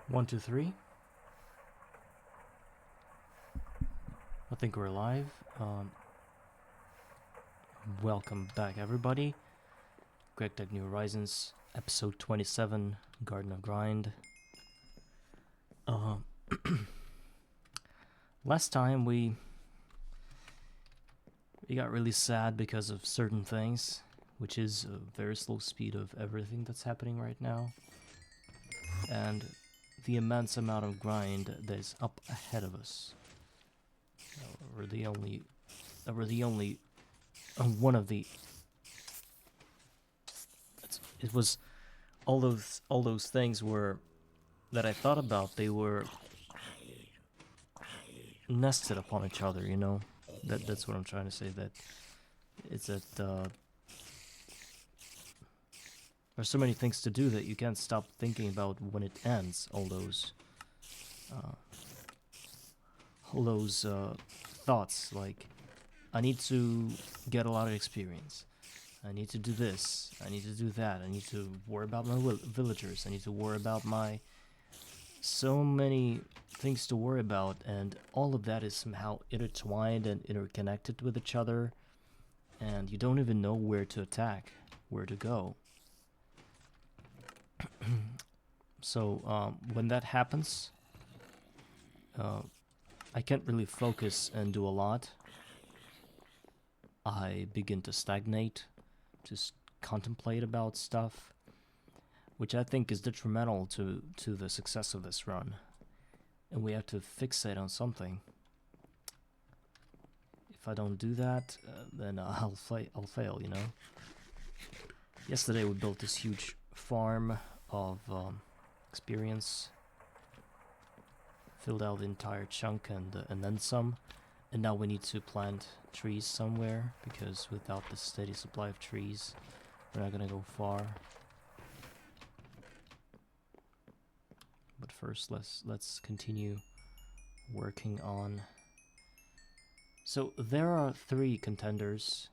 One, two, three. I think we're live. Welcome back, everybody. Greg Tech New Horizons, episode 27, Garden of Grind. Last time we got really sad because of certain things, which is a very slow speed of everything that's happening right now, and the immense amount of grind that is up ahead of us. We're the only one of the. It was all those things were that I thought about. They were nested upon each other. You know, that's what I'm trying to say. That it's that there's so many things to do that you can't stop thinking about when it ends. All those thoughts like, I need to get a lot of experience. I need to do this. I need to do that. I need to worry about my villagers. I need to worry about my... So many things to worry about, and all of that is somehow intertwined and interconnected with each other, and you don't even know where to attack, where to go. So when that happens, I can't really focus and do a lot. I begin to stagnate, just contemplate about stuff, which I think is detrimental to the success of this run. And we have to fixate on something. If I don't do that, then I'll fail, you know? Yesterday we built this huge farm of experience, filled out the entire chunk and then some. And now we need to plant trees somewhere, because without the steady supply of trees, we're not gonna go far. But first, let's continue working on. So there are 3 contenders.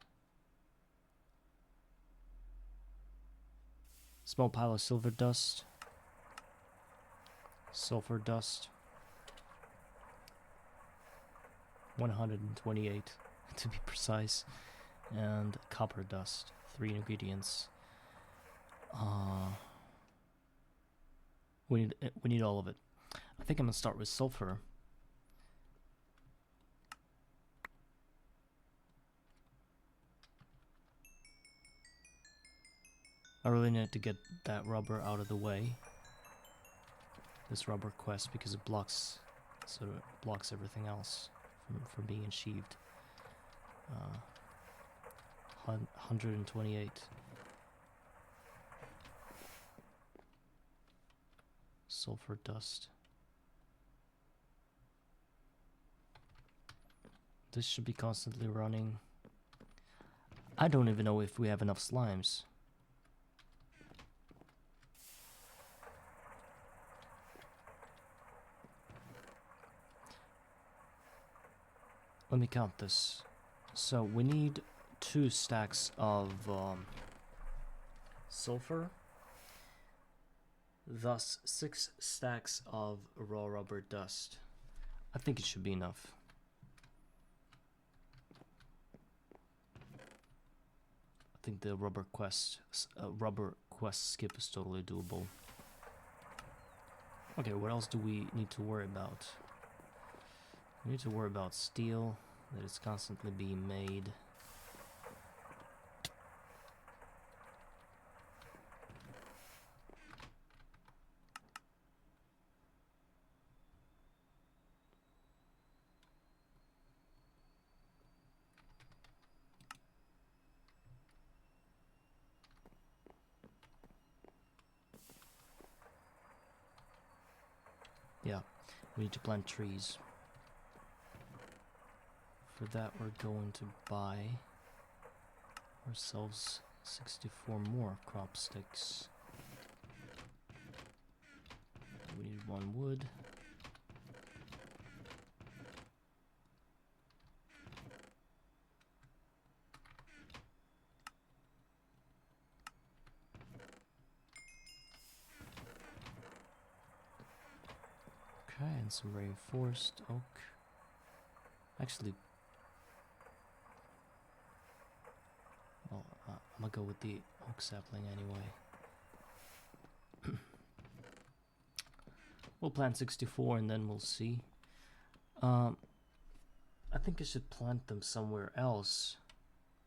Small pile of silver dust, sulfur dust, 128 to be precise, and copper dust. 3 ingredients. We need all of it. I think I'm gonna start with sulfur. I really need to get that rubber out of the way. This rubber quest, because it blocks everything else from being achieved. 128 sulfur dust. This should be constantly running. I don't even know if we have enough slimes. Let me count this. So we need 2 stacks of sulfur, thus 6 stacks of raw rubber dust. I think it should be enough. I think the rubber quest skip is totally doable. Okay, what else do we need to worry about? We need to worry about steel, that is constantly being made. Yeah, we need to plant trees. For that, we're going to buy ourselves 64 more crop sticks. We need 1 wood. And some reinforced oak. Actually, well, I'm gonna go with the oak sapling anyway. We'll plant 64 and then we'll see. I think I should plant them somewhere else,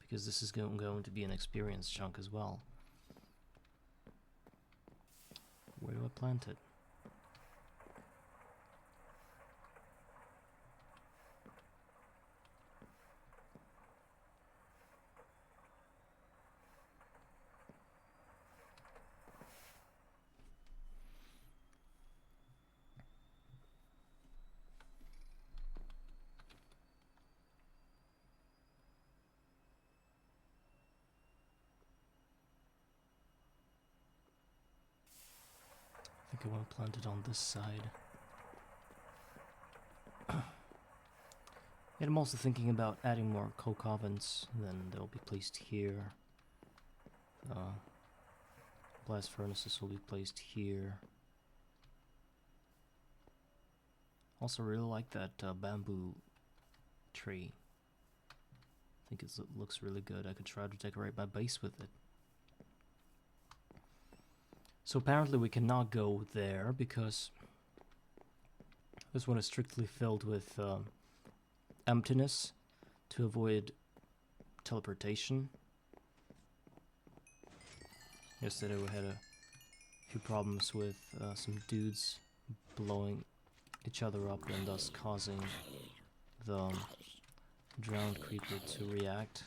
because this is going to be an experience chunk as well. Where do I plant it? I think I want to plant it on this side. And I'm also thinking about adding more coke ovens, then they'll be placed here. Blast furnaces will be placed here. Also really like that bamboo tree. I think it looks really good. I could try to decorate my base with it. So apparently we cannot go there because this one is strictly filled with emptiness to avoid teleportation. Yesterday we had a few problems with some dudes blowing each other up and thus causing the drowned creeper to react,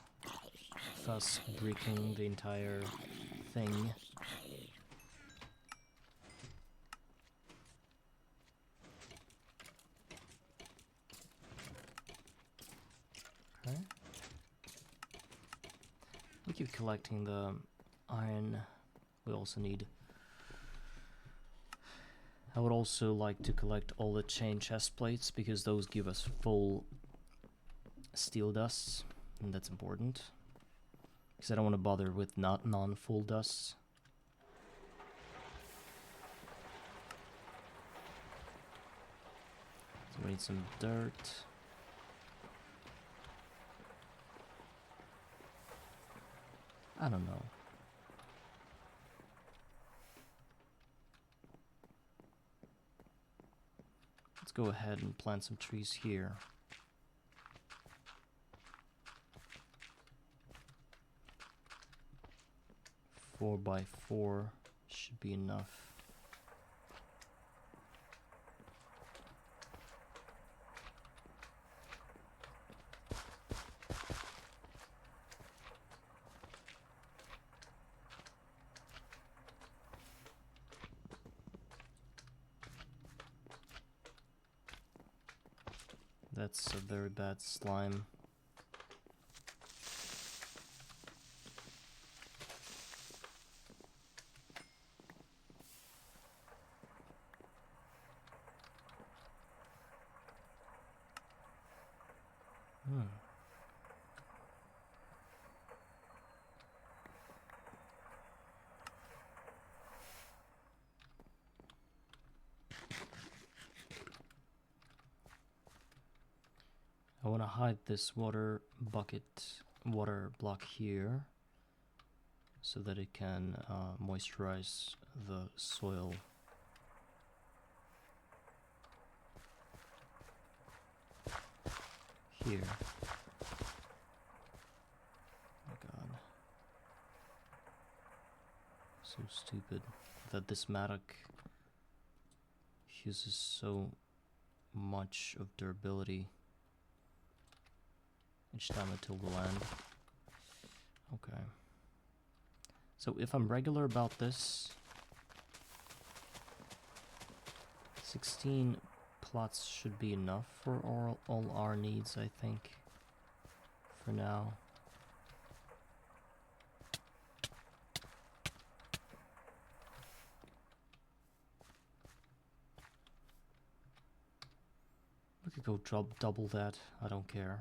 thus breaking the entire thing. Okay. We keep collecting the iron. We also need... I would also like to collect all the chain chest plates, because those give us full steel dusts, and that's important. Because I don't want to bother with non-full dusts. So we need some dirt. I don't know. Let's go ahead and plant some trees here. Four by 4 should be enough. That's a very bad slime. I want to hide this water block here, so that it can moisturize the soil. Here. Oh my god. So stupid that this mattock uses so much of durability each time I till the land. Okay. So if I'm regular about this, 16 plots should be enough for all our needs, I think, for now. We could go double that, I don't care.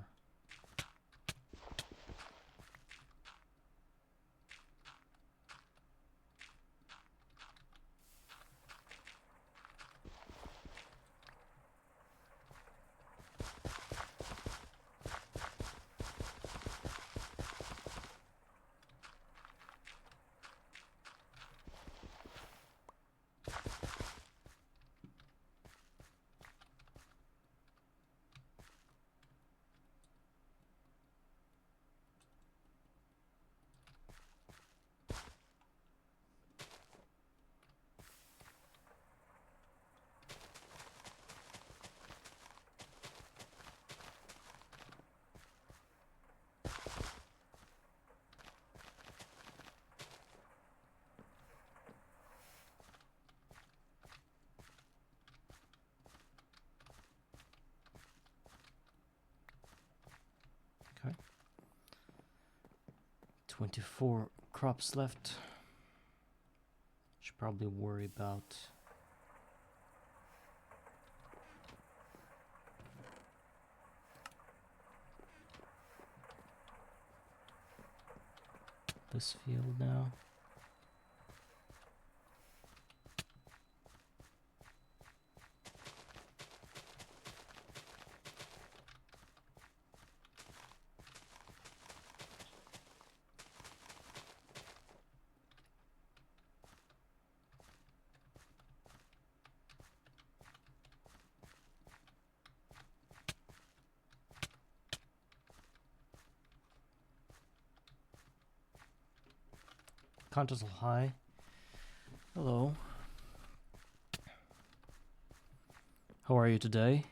24 crops left. Should probably worry about this field now. Continental high. Hello. How are you today?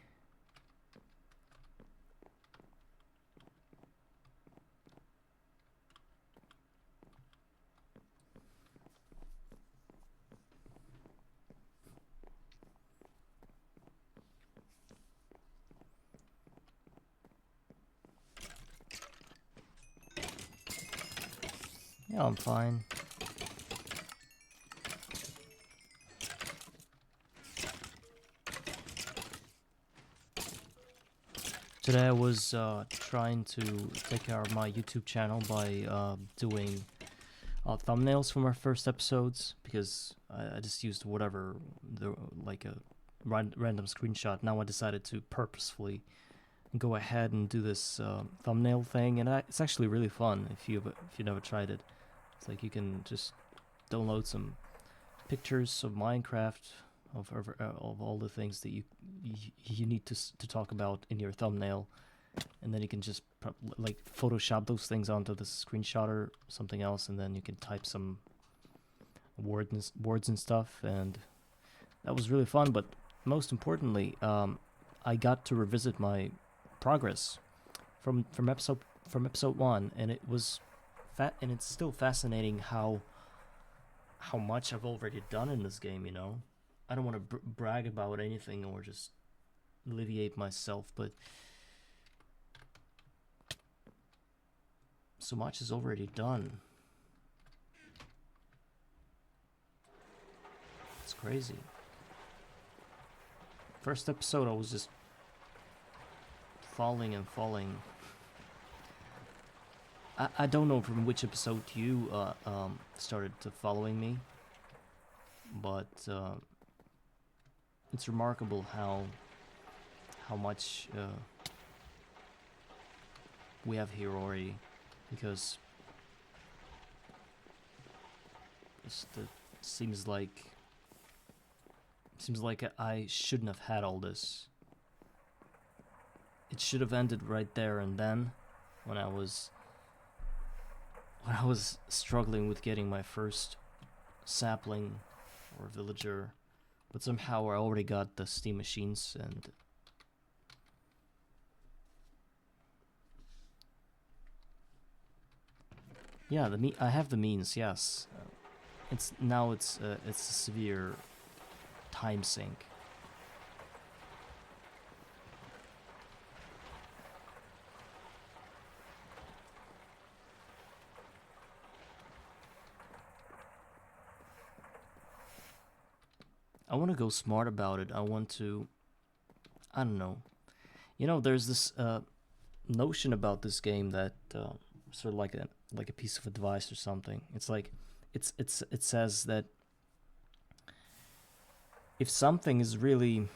Yeah, I'm fine. Today I was trying to take care of my YouTube channel by doing thumbnails for my first episodes, because I just used whatever, like a random screenshot. Now I decided to purposefully go ahead and do this thumbnail thing, and it's actually really fun if you never tried it. It's like you can just download some pictures of Minecraft, of all the things that you need to talk about in your thumbnail, and then you can just like Photoshop those things onto the screenshot or something else, and then you can type some words and stuff, and that was really fun. But most importantly, I got to revisit my progress from episode 1, and it was and it's still fascinating how much I've already done in this game, you know. I don't want to brag about anything or just alleviate myself, but so much is already done. It's crazy. First episode I was just falling and falling. I don't know from which episode you started to following me, but it's remarkable how much we have here already, because it seems like I shouldn't have had all this. It should have ended right there and then, when I was struggling with getting my first sapling or villager, but somehow I already got the steam machines, and yeah, I have the means. Yes, it's a severe time sink. I want to go smart about it. I want to, I don't know. You know, there's this notion about this game that sort of like a piece of advice or something. It's like it says that if something is really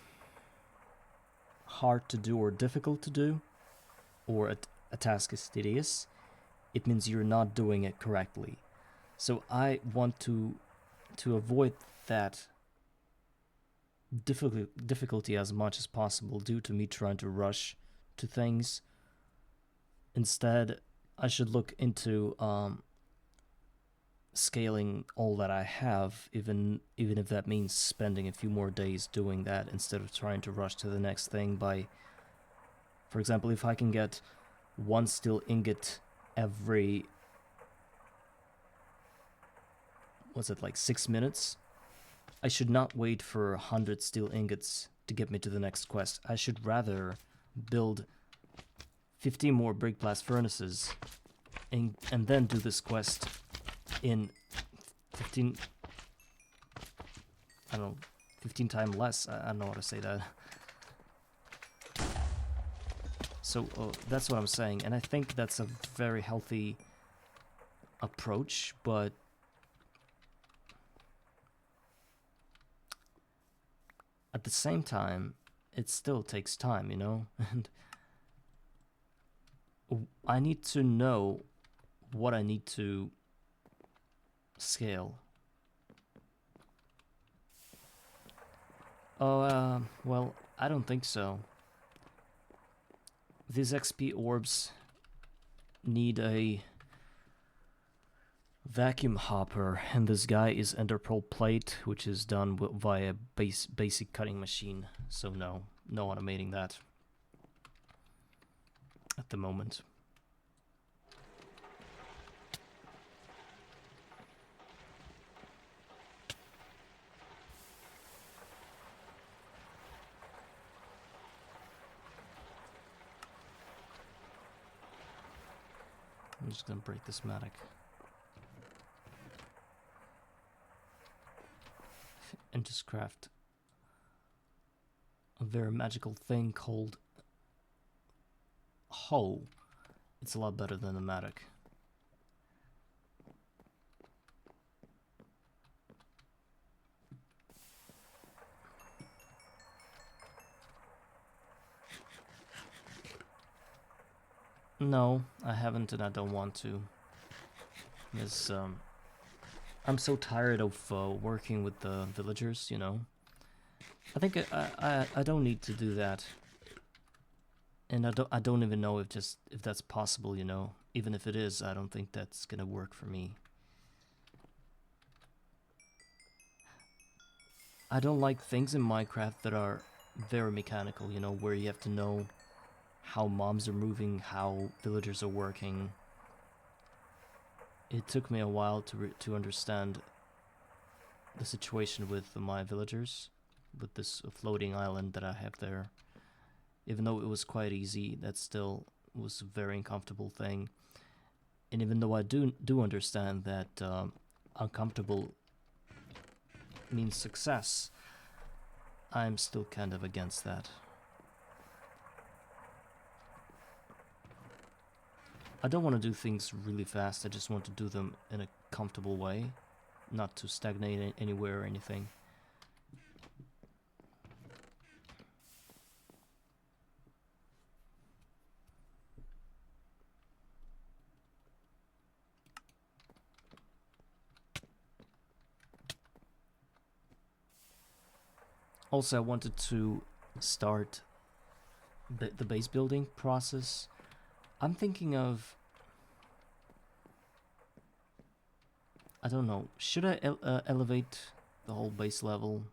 hard to do or difficult to do, or a task is tedious, it means you're not doing it correctly. So I want to avoid that difficulty as much as possible due to me trying to rush to things. Instead, I should look into scaling all that I have, even if that means spending a few more days doing that instead of trying to rush to the next thing by, for example, if I can get 1 steel ingot every, what's it, like 6 minutes? I should not wait for 100 steel ingots to get me to the next quest. I should rather build 15 more brick blast furnaces and then do this quest in 15, I don't know, 15 times less. I don't know how to say that. So that's what I'm saying, and I think that's a very healthy approach, but at the same time, it still takes time, you know? And I need to know what I need to scale. Oh, well, I don't think so. These XP orbs need a vacuum hopper, and this guy is Enderpearl plate, which is done via basic cutting machine. So no automating that at the moment. I'm just gonna break this matic. And just craft a very magical thing called hoe. It's a lot better than the matic. No, I haven't, and I don't want to. Because I'm so tired of working with the villagers, you know. I think I don't need to do that, and I don't even know if that's possible, you know. Even if it is, I don't think that's gonna work for me. I don't like things in Minecraft that are very mechanical, you know, where you have to know how mobs are moving, how villagers are working. It took me a while to understand the situation with my villagers, with this floating island that I have there. Even though it was quite easy, that still was a very uncomfortable thing. And even though I do understand that uncomfortable means success, I'm still kind of against that. I don't want to do things really fast, I just want to do them in a comfortable way, not to stagnate anywhere or anything. Also, I wanted to start the base building process. I'm thinking of, I don't know, should I elevate the whole base level?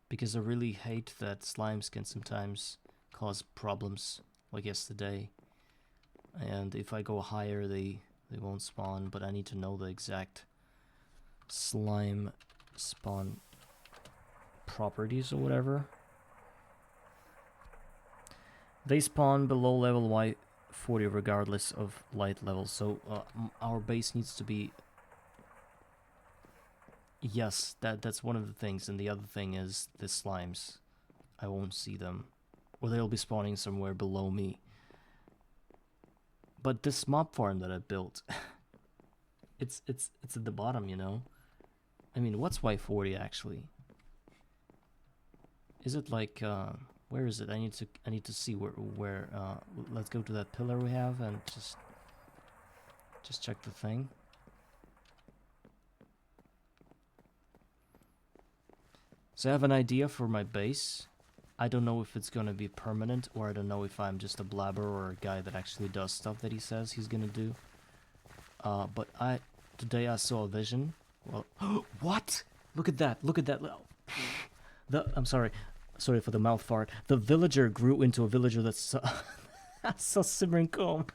Because I really hate that slimes can sometimes cause problems, like yesterday. And if I go higher, they won't spawn, but I need to know the exact slime spawn properties or whatever. They spawn below level Y40 regardless of light level, so our base needs to be... Yes, that's one of the things, and the other thing is the slimes. I won't see them, or they'll be spawning somewhere below me. But this mob farm that I built, it's at the bottom, you know. I mean, what's Y40 actually? Is it like where is it? I need to see where let's go to that pillar we have and just check the thing. So I have an idea for my base. I don't know if it's gonna be permanent, or I don't know if I'm just a blabber or a guy that actually does stuff that he says he's gonna do. But today I saw a vision. Well, what? Look at that! Look at that! I'm sorry for the mouth fart. The villager grew into a villager that's so simmering comb.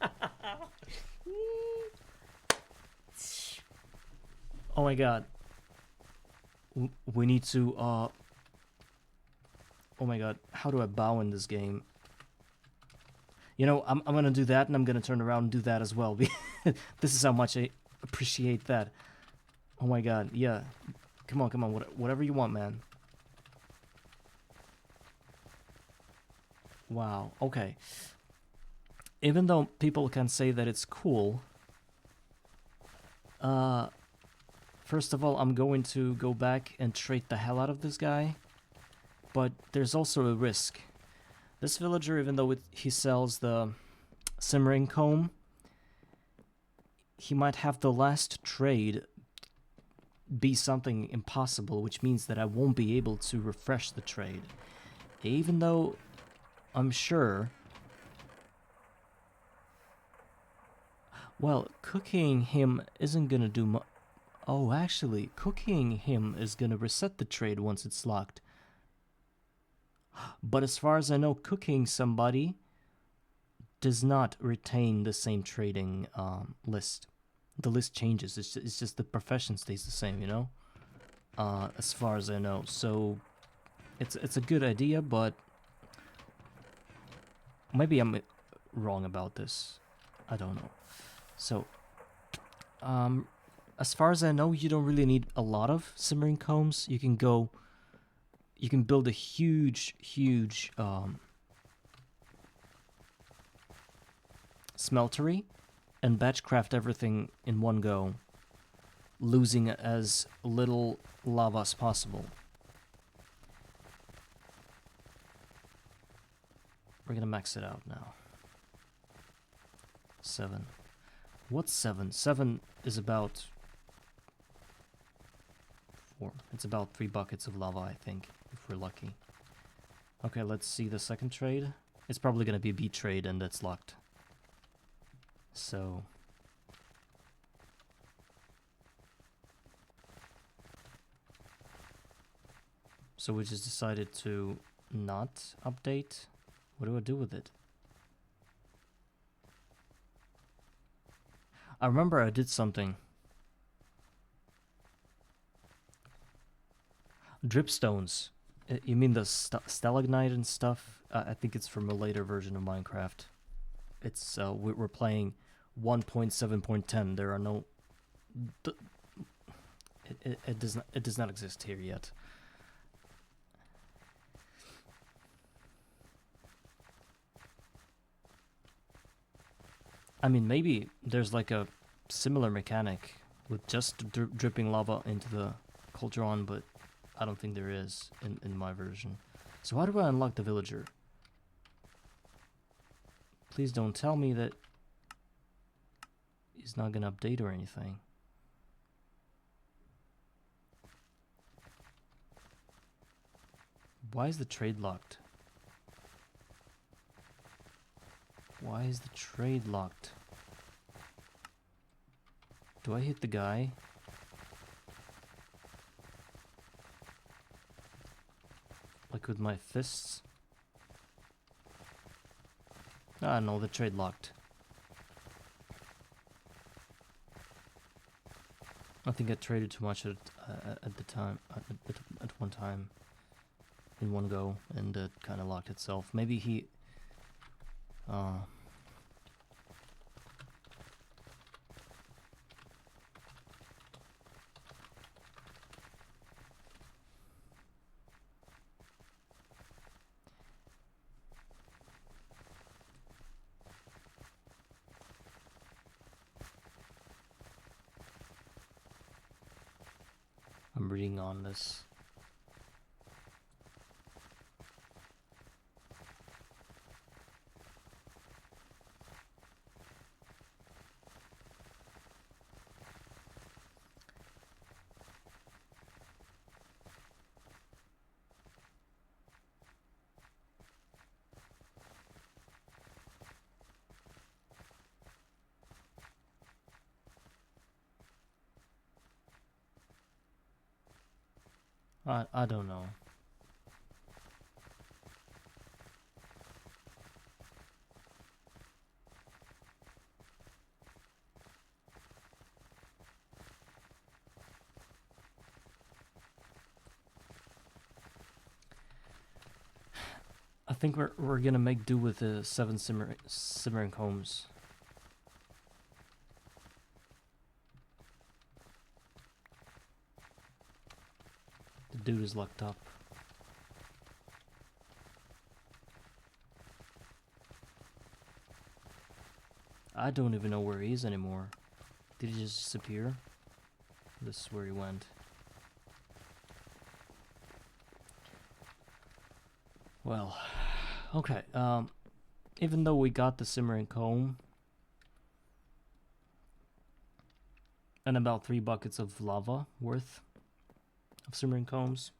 Oh my god. We need to, oh my god, how do I bow in this game? You know, I'm gonna do that, and I'm gonna turn around and do that as well. This is how much I appreciate that. Oh my god, yeah. Come on, come on, whatever you want, man. Wow, okay. Even though people can say that it's cool, first of all, I'm going to go back and trade the hell out of this guy. But there's also a risk. This villager, even though he sells the Simmering comb, he might have the last trade be something impossible, which means that I won't be able to refresh the trade. Even though I'm sure... Well, cooking him isn't gonna do much. Oh, actually, cooking him is gonna reset the trade once it's locked. But as far as I know, cooking somebody does not retain the same trading list. The list changes. It's just the profession stays the same, you know? As far as I know. So it's a good idea, but maybe I'm wrong about this. I don't know. So, as far as I know, you don't really need a lot of simmering combs. You can build a huge smeltery and batchcraft everything in one go, losing as little lava as possible. We're gonna max it out now. 7. What's 7? 7 is about 4. It's about 3 buckets of lava, I think, if we're lucky. Okay, let's see the second trade. It's probably gonna be a B trade, and that's locked. So... So we just decided to not update. What do I do with it? I remember I did something. Dripstones. You mean the stalagmite and stuff? I think it's from a later version of Minecraft. It's we're playing 1.7.10. There are no... It does not exist here yet. I mean, maybe there's like a similar mechanic with just dripping lava into the cauldron, but I don't think there is in my version. So how do I unlock the villager? Please don't tell me that he's not gonna update or anything. Why is the trade locked? Why is the trade locked? Do I hit the guy? Like with my fists? Ah, no, the trade locked. I think I traded too much at the time, at one time, in one go, and it kind of locked itself. Maybe he... I'm reading on this. I don't know. think we're gonna make do with the 7 simmering combs. The dude is locked up. I don't even know where he is anymore. Did he just disappear? This is where he went. Well, okay. Even though we got the simmering comb and about 3 buckets of lava worth of simmering combs,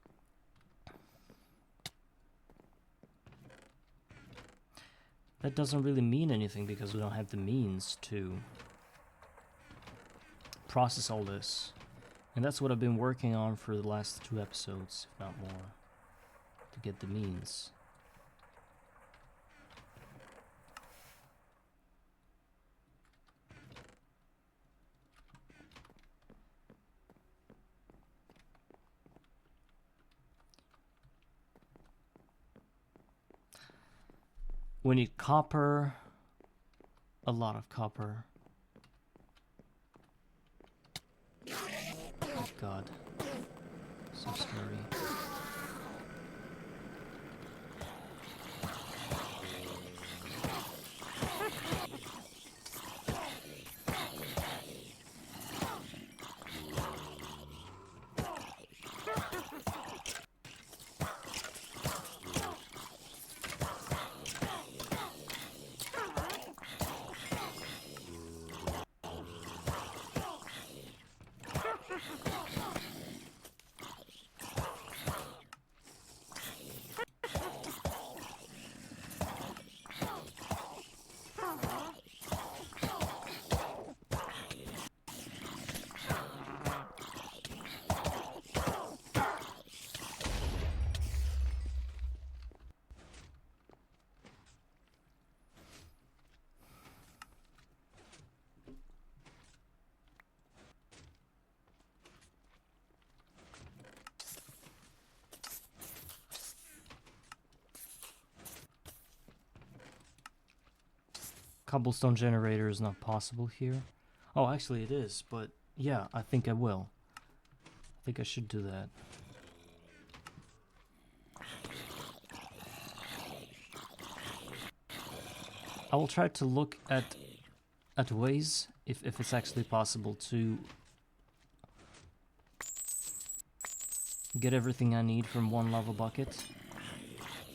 that doesn't really mean anything because we don't have the means to process all this. And that's what I've been working on for the last 2 episodes, if not more, to get the means. We need copper, a lot of copper. Oh god, so scary. Cobblestone generator is not possible here. Oh, actually it is, but yeah, I think I will. I think I should do that. I will try to look at ways if it's actually possible to get everything I need from one lava bucket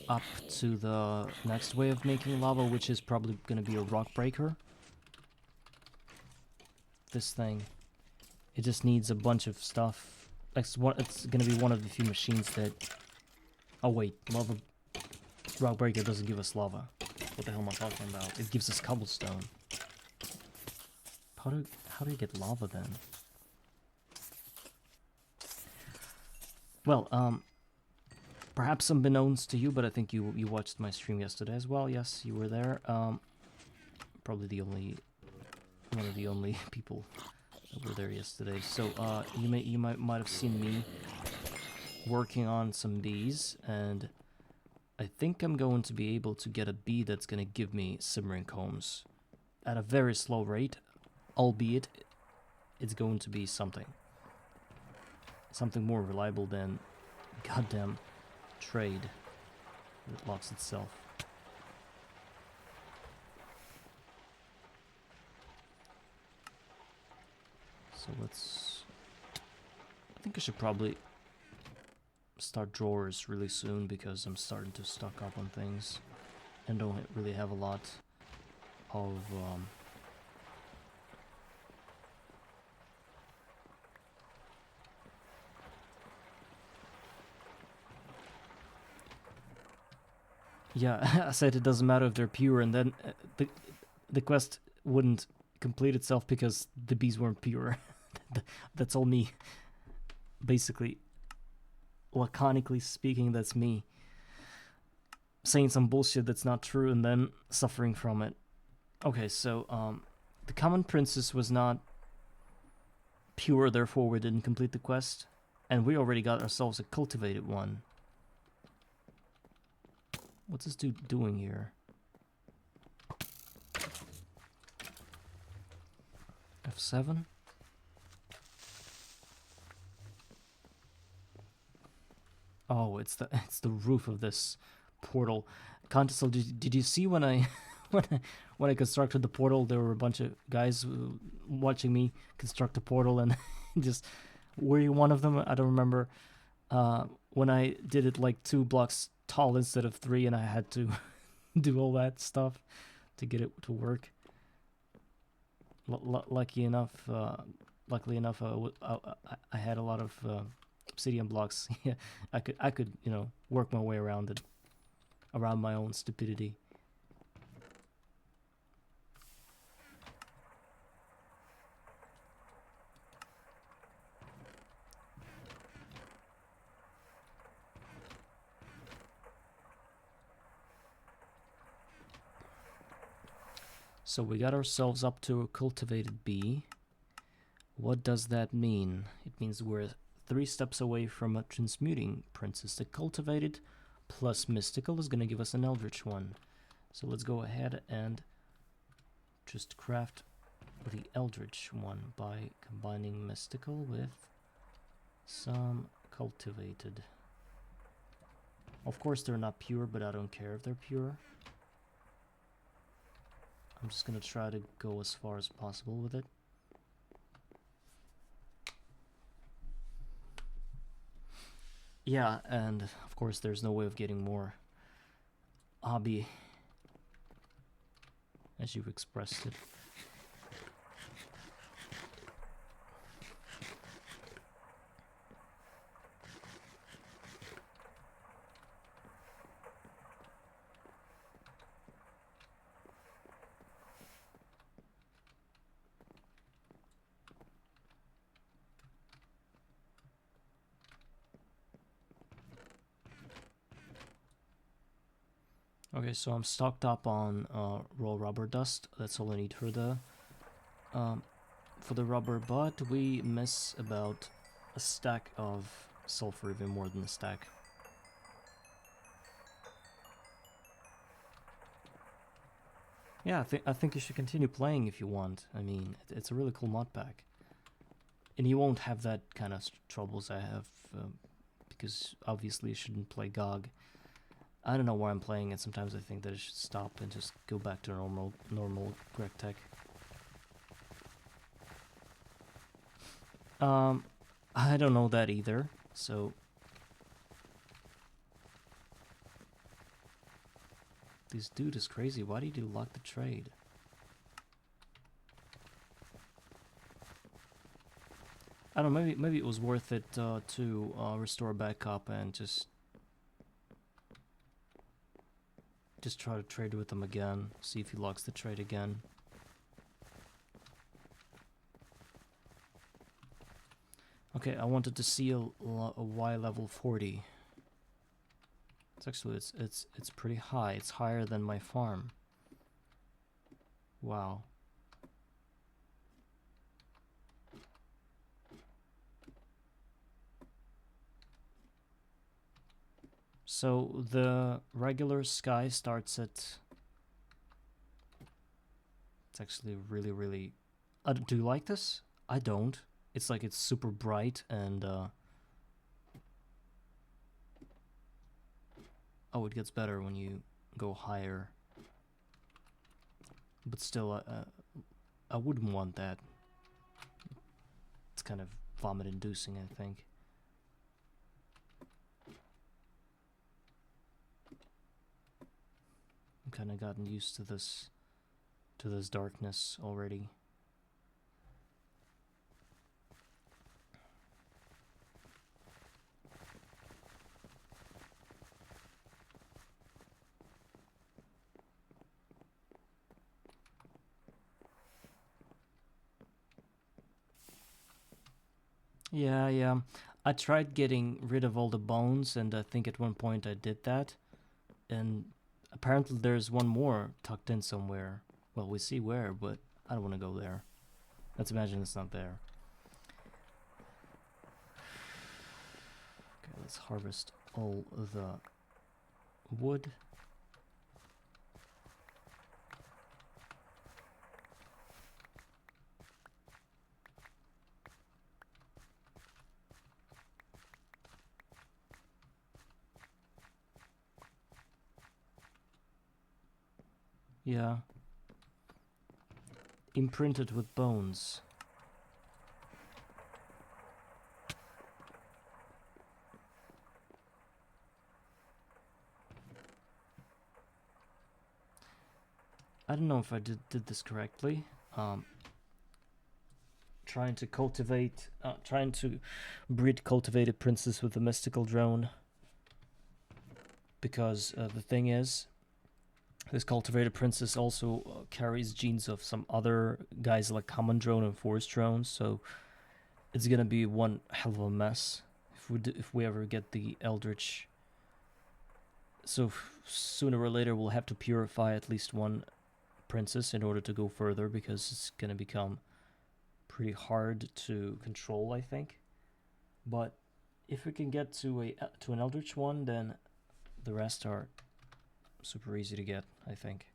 up to the next way of making lava, which is probably gonna be a rock breaker. This thing, it just needs a bunch of stuff. It's gonna be one of the few machines that... Oh wait, lava rock breaker doesn't give us lava. What the hell am I talking about? It gives us cobblestone. How do you get lava then? Well, perhaps unbeknownst to you, but I think you watched my stream yesterday as well. Yes, you were there. Probably one of the only people that were there yesterday. So you might have seen me working on some bees, and I think I'm going to be able to get a bee that's gonna give me simmering combs at a very slow rate, albeit it's going to be something more reliable than goddamn trade that locks itself. So I think I should probably start drawers really soon because I'm starting to stock up on things and don't really have a lot of yeah, I said it doesn't matter if they're pure, and then the quest wouldn't complete itself because the bees weren't pure. That's all me. Basically, laconically speaking, that's me saying some bullshit that's not true and then suffering from it. Okay, so the common princess was not pure, therefore we didn't complete the quest, and we already got ourselves a cultivated one. What's this dude doing here? F7? Oh, it's the roof of this portal. Contisol, did you see when I when I constructed the portal? There were a bunch of guys watching me construct the portal, and just were you one of them? I don't remember. When I did it like 2 blocks tall instead of 3, and I had to do all that stuff to get it to work. Luckily enough, I had a lot of obsidian blocks. Yeah, I could work my way around it, around my own stupidity. So we got ourselves up to a cultivated bee. What does that mean? It means we're 3 steps away from a transmuting princess. The cultivated plus mystical is going to give us an eldritch one. So let's go ahead and just craft the eldritch one by combining mystical with some cultivated. Of course they're not pure, but I don't care if they're pure. I'm just gonna try to go as far as possible with it. Yeah, and of course there's no way of getting more hobby as you've expressed it. Okay, so I'm stocked up on raw rubber dust. That's all I need for the rubber, but we miss about a stack of sulfur, even more than a stack. Yeah, I think you should continue playing if you want. I mean, it's a really cool mod pack, and you won't have that kind of troubles I have, because obviously you shouldn't play GOG. I don't know why I'm playing it. Sometimes I think that I should stop and just go back to normal Greg Tech. I don't know that either, so... This dude is crazy. Why did you lock the trade? I don't know, maybe it was worth it to restore backup and just try to trade with him again, see if he locks the trade again. Okay, I wanted to see a Y level 40. It's actually it's pretty high. It's higher than my farm. Wow. So the regular sky starts at... It's actually really... do you like this? I don't. It's like it's super bright and... Oh, it gets better when you go higher. But still, I wouldn't want that. It's kind of vomit-inducing, I think. I've kind of gotten used to this darkness already. Yeah. I tried getting rid of all the bones, and I think at one point I did that. And apparently there's one more tucked in somewhere. Well, we see where, but I don't want to go there. Let's imagine it's not there. Okay, let's harvest all the wood. Yeah. Imprinted with bones. I don't know if I did this correctly. Trying to breed cultivated princes with a mystical drone. Because the thing is, this cultivated princess also carries genes of some other guys like common drone and forest drone, so it's gonna be one hell of a mess if we ever get the eldritch. So sooner or later we'll have to purify at least one princess in order to go further, because it's gonna become pretty hard to control, I think. But if we can get to an eldritch one, then the rest are super easy to get, I think.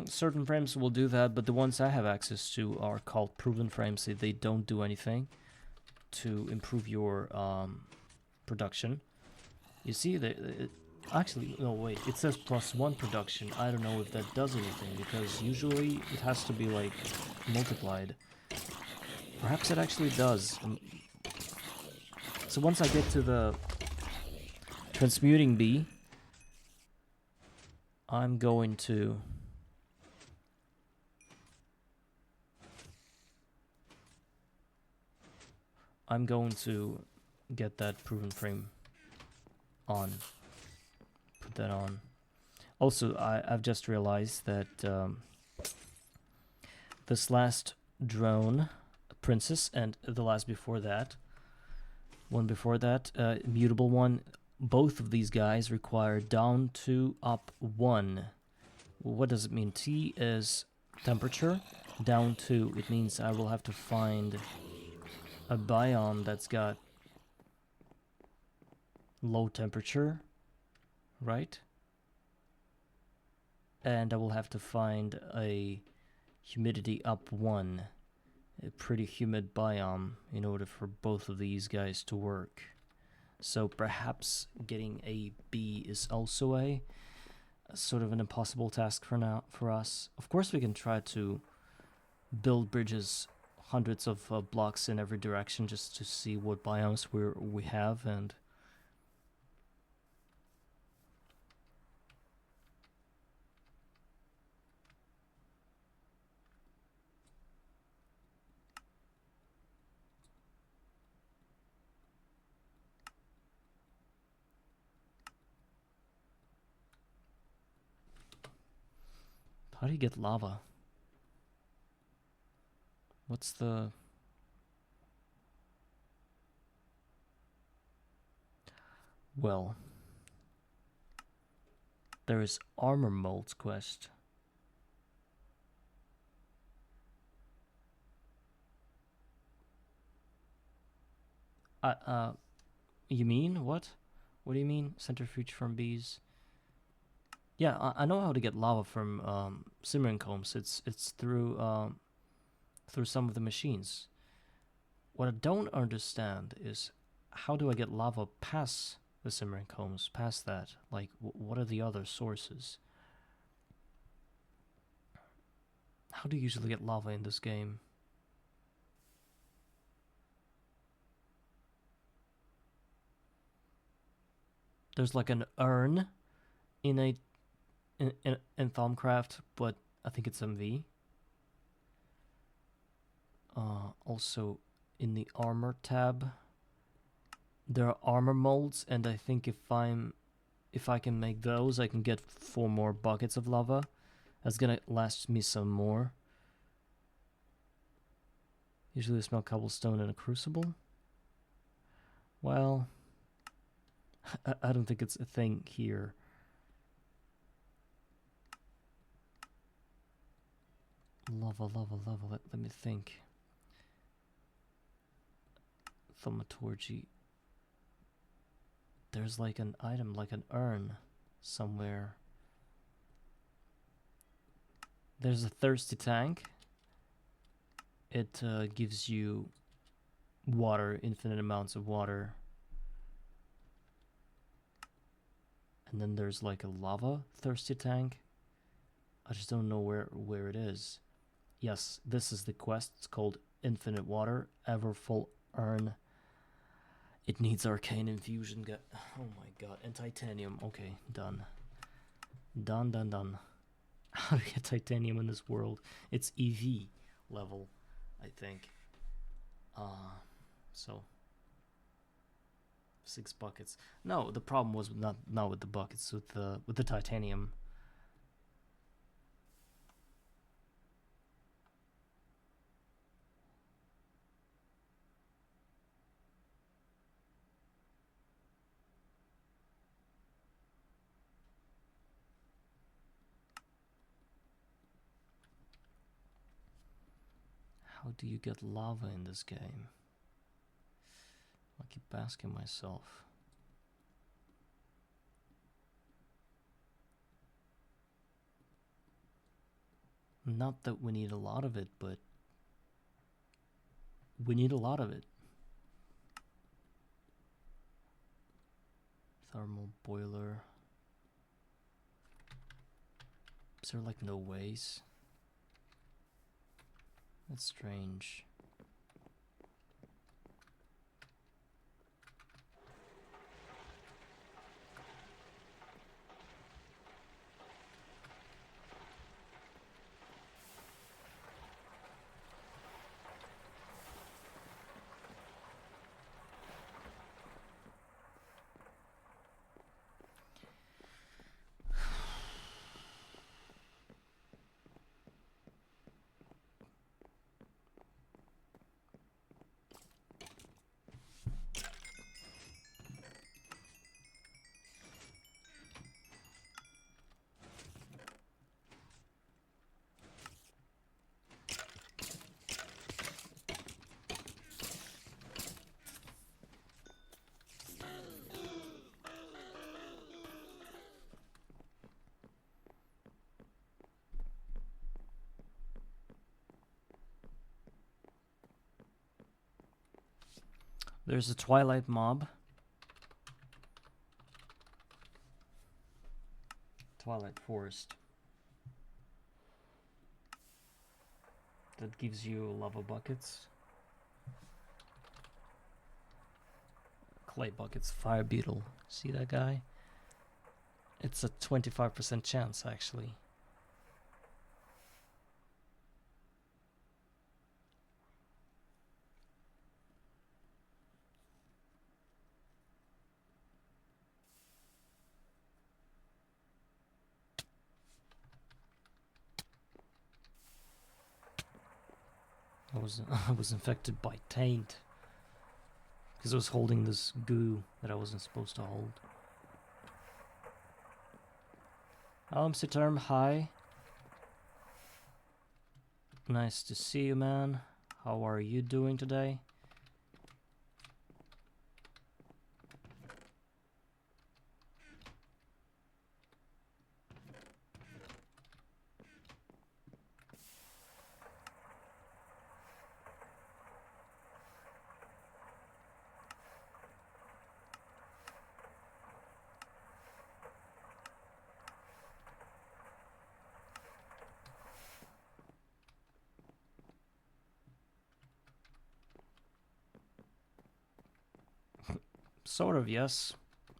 Certain frames will do that, but the ones I have access to are called proven frames. They don't do anything to improve your production. You see, actually, no, wait, it says +1 production. I don't know if that does anything, because usually it has to be, like, multiplied. Perhaps it actually does. So once I get to the transmuting bee, I'm going to get that proven frame on. Put that on. Also, I've just realized that this last drone, princess, and the last before that, one before that, mutable one, both of these guys require down 2, up 1. What does it mean? T is temperature, down 2. It means I will have to find a biome that's got low temperature, right? And I will have to find a humidity up 1, a pretty humid biome, in order for both of these guys to work. So perhaps getting a B is also a sort of an impossible task for us. Of course, we can try to build bridges hundreds of blocks in every direction just to see what biomes we have, and how do you get lava? What's the... Well, there is armor molds quest. You mean what? What do you mean centrifuge from bees? Yeah, I know how to get lava from simmering combs. It's through some of the machines. What I don't understand is, how do I get lava past the simmering combs, past that? Like, what are the other sources? How do you usually get lava in this game? There's like an urn in Thaumcraft, but I think it's MV. Also, in the armor tab, there are armor molds, and I think if I can make those, I can get 4 more buckets of lava. That's gonna last me some more. Usually I smell cobblestone in a crucible. Well, I don't think it's a thing here. Lava, lava, lava. Let me think. Thaumaturgy. There's like an item, like an urn somewhere. There's a thirsty tank. It gives you water, infinite amounts of water. And then there's like a lava thirsty tank. I just don't know where it is. Yes, this is the quest. It's called Infinite Water, Ever Full Urn. It needs arcane infusion. Oh my god, and titanium. Okay, done. Done, done, done. How to get titanium in this world? It's EV level, I think. So 6 buckets. No, the problem was not with the buckets, with the titanium. How do you get lava in this game? I keep asking myself. Not that we need a lot of it, but we need a lot of it. Thermal boiler. Is there like no ways? That's strange. There's a twilight mob. Twilight forest. That gives you lava buckets. Clay buckets, fire beetle. See that guy? It's a 25% chance actually. I was infected by taint because I was holding this goo that I wasn't supposed to hold. Siterm, hi. Nice to see you, man. How are you doing today? Sort of, yes.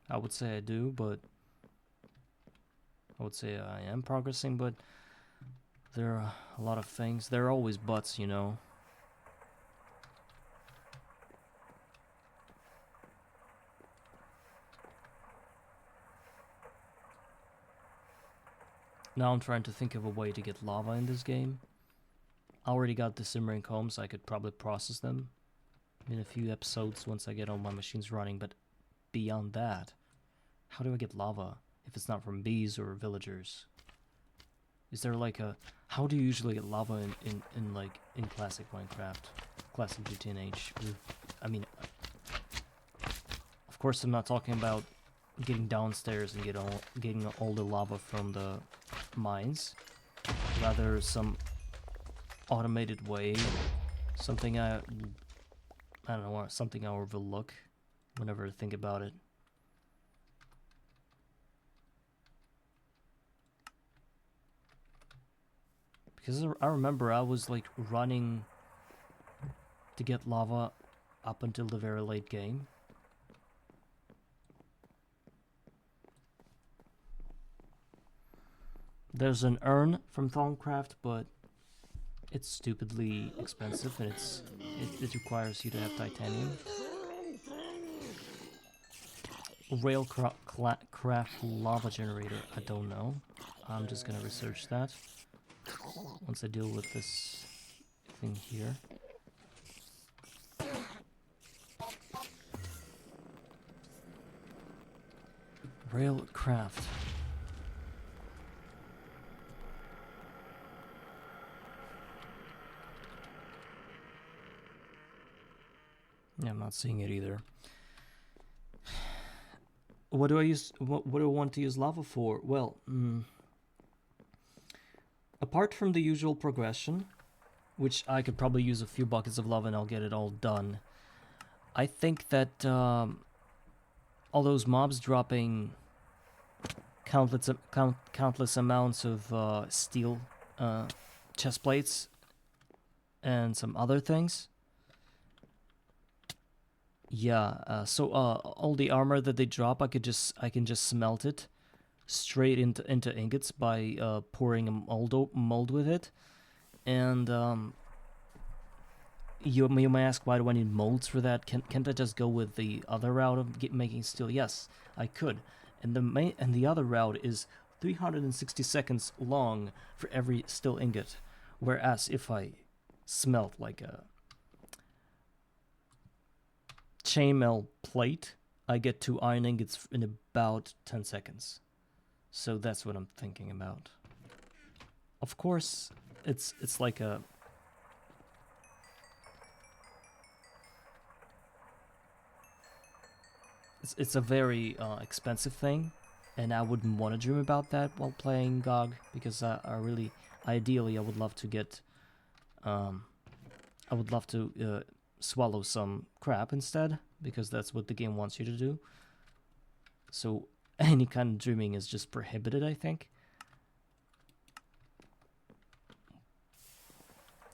I would say I do, but I would say I am progressing, but there are a lot of things. There are always buts, you know. Now I'm trying to think of a way to get lava in this game. I already got the simmering combs, so I could probably process them in a few episodes once I get all my machines running, but beyond that, how do I get lava if it's not from bees or villagers? Is there like a... How do you usually get lava in like, in classic Minecraft? Classic GTNH? I mean, of course I'm not talking about getting downstairs and getting all the lava from the mines. Rather some automated way. Something I don't know, something I overlook whenever I think about it. Because I remember I was like running to get lava up until the very late game. There's an urn from Thaumcraft, but it's stupidly expensive and it requires you to have titanium. Railcraft lava generator, I don't know. I'm just gonna research that once I deal with this thing here. Railcraft. Yeah, I'm not seeing it either. What do I use? What do I want to use lava for? Well, apart from the usual progression, which I could probably use a few buckets of lava and I'll get it all done. I think that all those mobs dropping countless amounts of steel chest plates and some other things. Yeah, so all the armor that they drop, I can just smelt it straight into ingots by pouring a mold with it. And you may ask, why do I need molds for that? Can't I just go with the other route of making steel? Yes, I could. And the other route is 360 seconds long for every steel ingot, whereas if I smelt like a chainmail plate, I get 2 iron ingots in about 10 seconds. So that's what I'm thinking about. Of course, it's like a... It's a very expensive thing, and I wouldn't want to dream about that while playing GOG, because I really, ideally, I would love to get... I would love to swallow some crap instead, because that's what the game wants you to do. So any kind of dreaming is just prohibited, I think.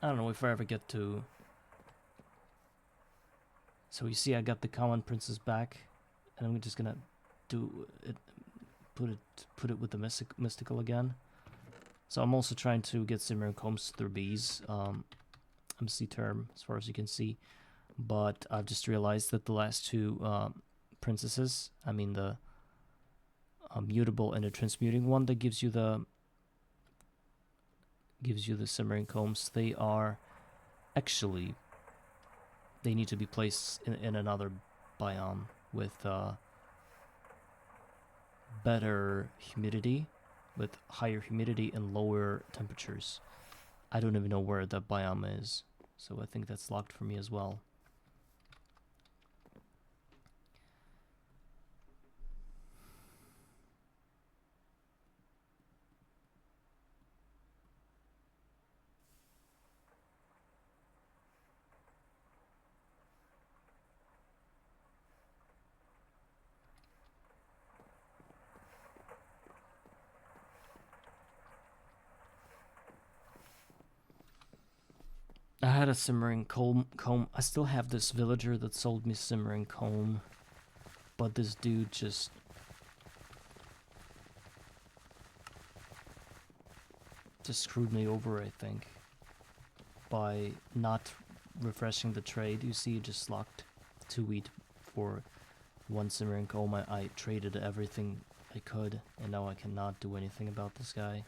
I don't know if I ever get to... So you see, I got the common princess back, and I'm just gonna do it, put it with the mystical again. So I'm also trying to get Simmering combs through bees. MC term, as far as you can see. But I've just realized that the last 2 princesses, I mean the mutable and the transmuting one that gives you the Simmering combs, they are actually, they need to be placed in another biome with better humidity, with higher humidity and lower temperatures. I don't even know where that biome is, so I think that's locked for me as well. I had a Simmering comb. I still have this villager that sold me Simmering comb, but this dude just screwed me over, I think, by not refreshing the trade. You see, just locked 2 wheat for 1 Simmering comb. I traded everything I could, and now I cannot do anything about this guy.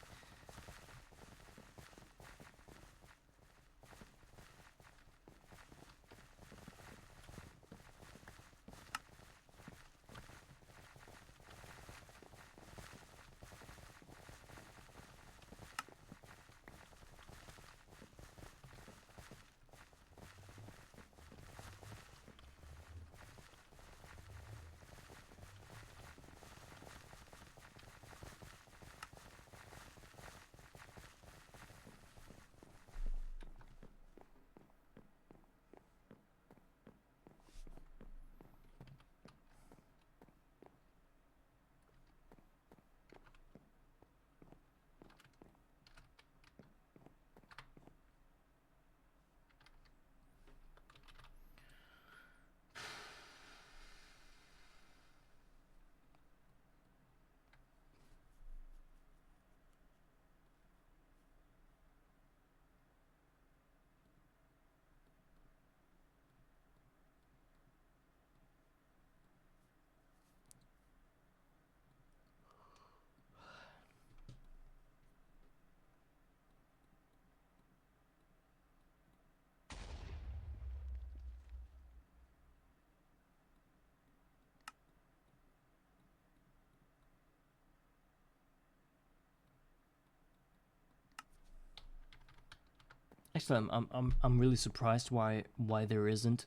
Actually, I'm really surprised why there isn't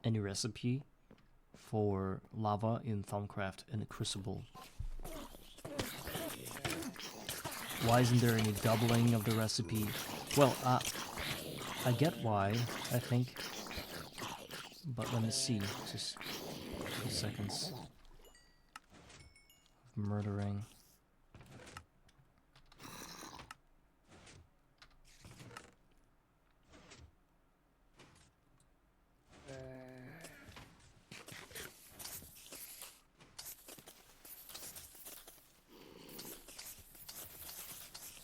any recipe for lava in Thaumcraft in a Crucible. Why isn't there any doubling of the recipe? Well, I get why, I think. But let me see. Just 2 seconds of murdering.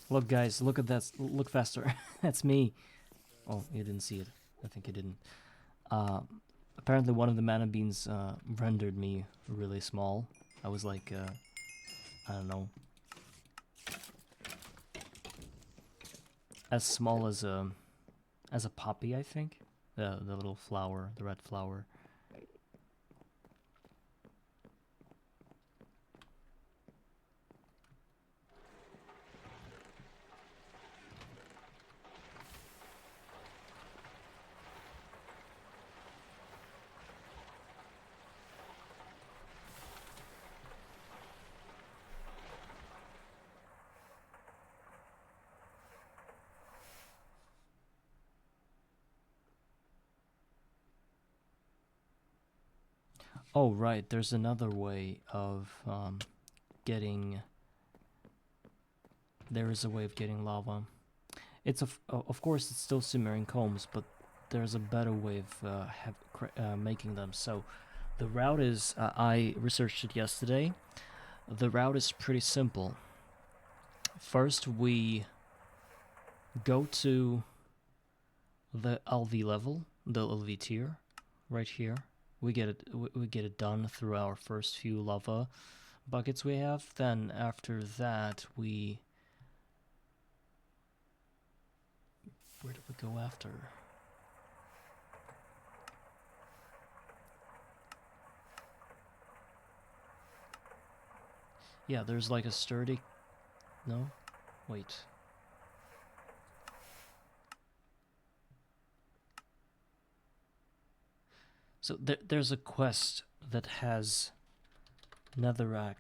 Look, guys, look at that. Look faster. That's me. Oh, you didn't see it. I think you didn't. Apparently one of the mana beans rendered me really small. I was like, I don't know, as small as a poppy, I think. The little flower, the red flower. Oh, right, there's another way of getting... There is a way of getting lava. It's of course it's still simmering combs, but there's a better way of making them. So the route is, I researched it yesterday. The route is pretty simple. First we go to the LV level, the LV tier, right here. We get it done through our first few lava buckets we have. Then after that we... Where do we go after? Yeah, there's like a sturdy... No? Wait. So there's a quest that has netherrack.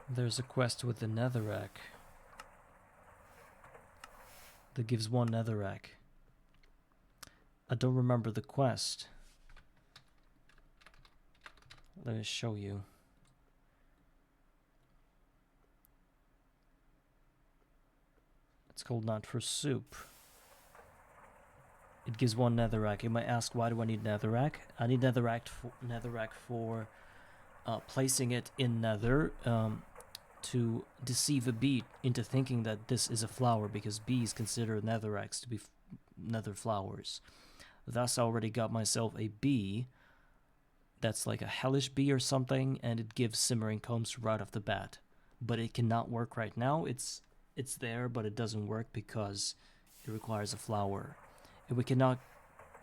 There's a quest with the netherrack that gives 1 netherrack. I don't remember the quest. Let me show you. It's called Not for Soup. It gives 1 netherrack. You might ask, why do I need netherrack? I need netherrack for placing it in nether to deceive a bee into thinking that this is a flower, because bees consider netherracks to be nether flowers. Thus, I already got myself a bee that's like a hellish bee or something, and it gives simmering combs right off the bat. But it cannot work right now. It's there, but it doesn't work because it requires a flower. And we cannot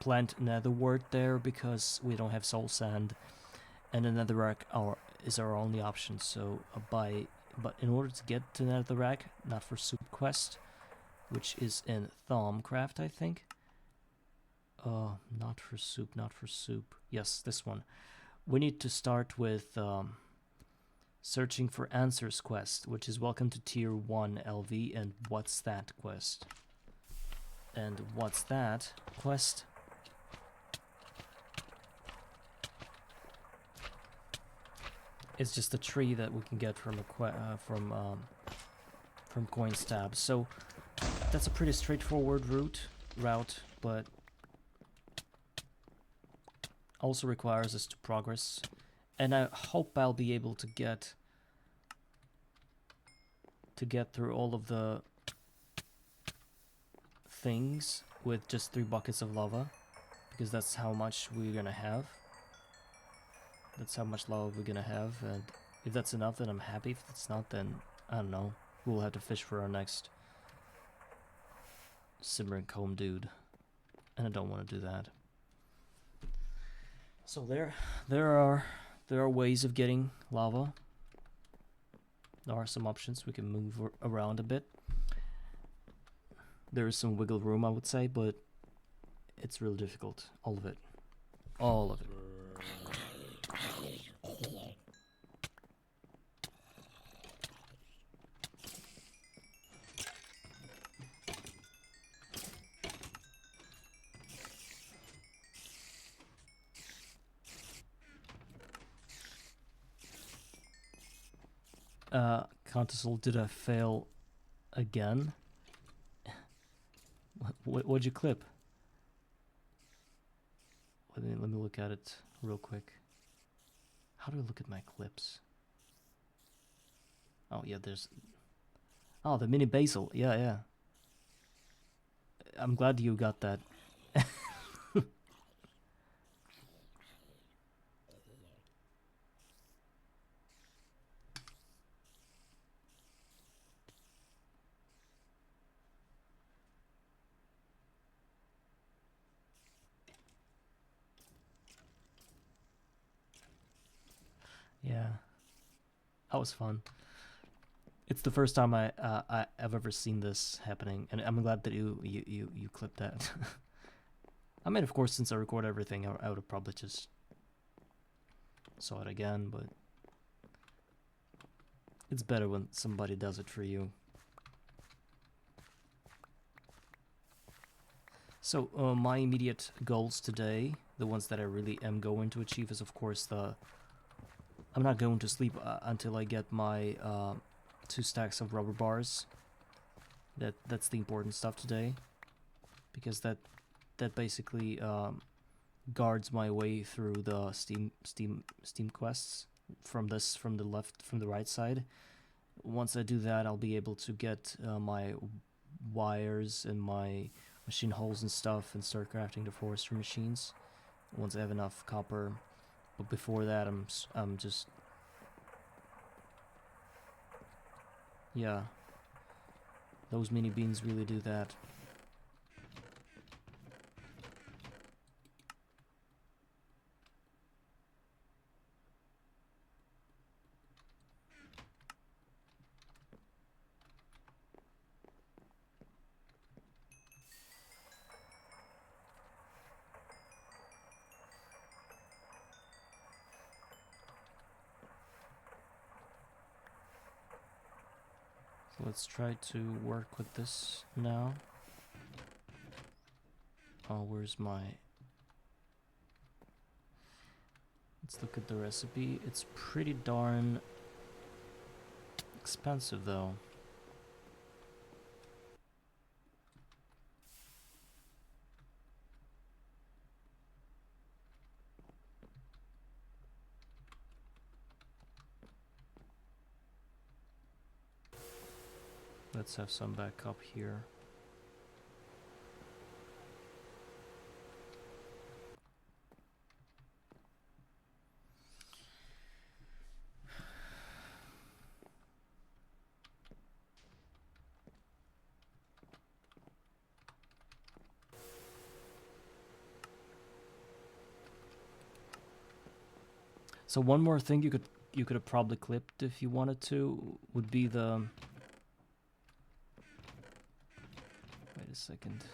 plant netherwort there because we don't have soul sand, and the netherrack is our only option. So but in order to get to netherrack, Not for Soup quest, which is in Thaumcraft, I think. Not for Soup. Yes, this one. We need to start with searching for answers quest, which is Welcome to Tier 1 LV and What's That quest. And What's That quest is just a tree that we can get from from Coins tab. So that's a pretty straightforward route, but also requires us to progress. And I hope I'll be able to get through all of the things with just 3 buckets of lava, because that's how much we're gonna have. That's how much lava we're gonna have, and if that's enough, then I'm happy. If it's not, then I don't know. We'll have to fish for our next simmering comb dude, and I don't want to do that. So there are ways of getting lava. There are some options. We can move around a bit. There is some wiggle room, I would say, but it's really difficult. All of it. All of it. Countersol, did I fail again? What'd you clip? Let me look at it real quick. How do I look at my clips? Oh yeah, there's... Oh, the mini basil. Yeah, yeah. I'm glad you got that. Yeah, that was fun. It's the first time I've ever seen this happening, and I'm glad that you clipped that. I mean, of course, since I record everything, I would have probably just saw it again, but it's better when somebody does it for you. So my immediate goals today, the ones that I really am going to achieve, is of course I'm not going to sleep until I get my 2 stacks of rubber bars. That's the important stuff today, because that basically guards my way through the Steam quests from the right side. Once I do that, I'll be able to get my wires and my machine holes and stuff and start crafting the forestry machines once I have enough copper. But before that, I'm just... Yeah. Those mini beans really do that. Let's try to work with this now. Oh, where's my... Let's look at the recipe. It's pretty darn expensive though. Let's have some backup here. So one more thing you could have probably clipped if you wanted to would be the... Wait a second.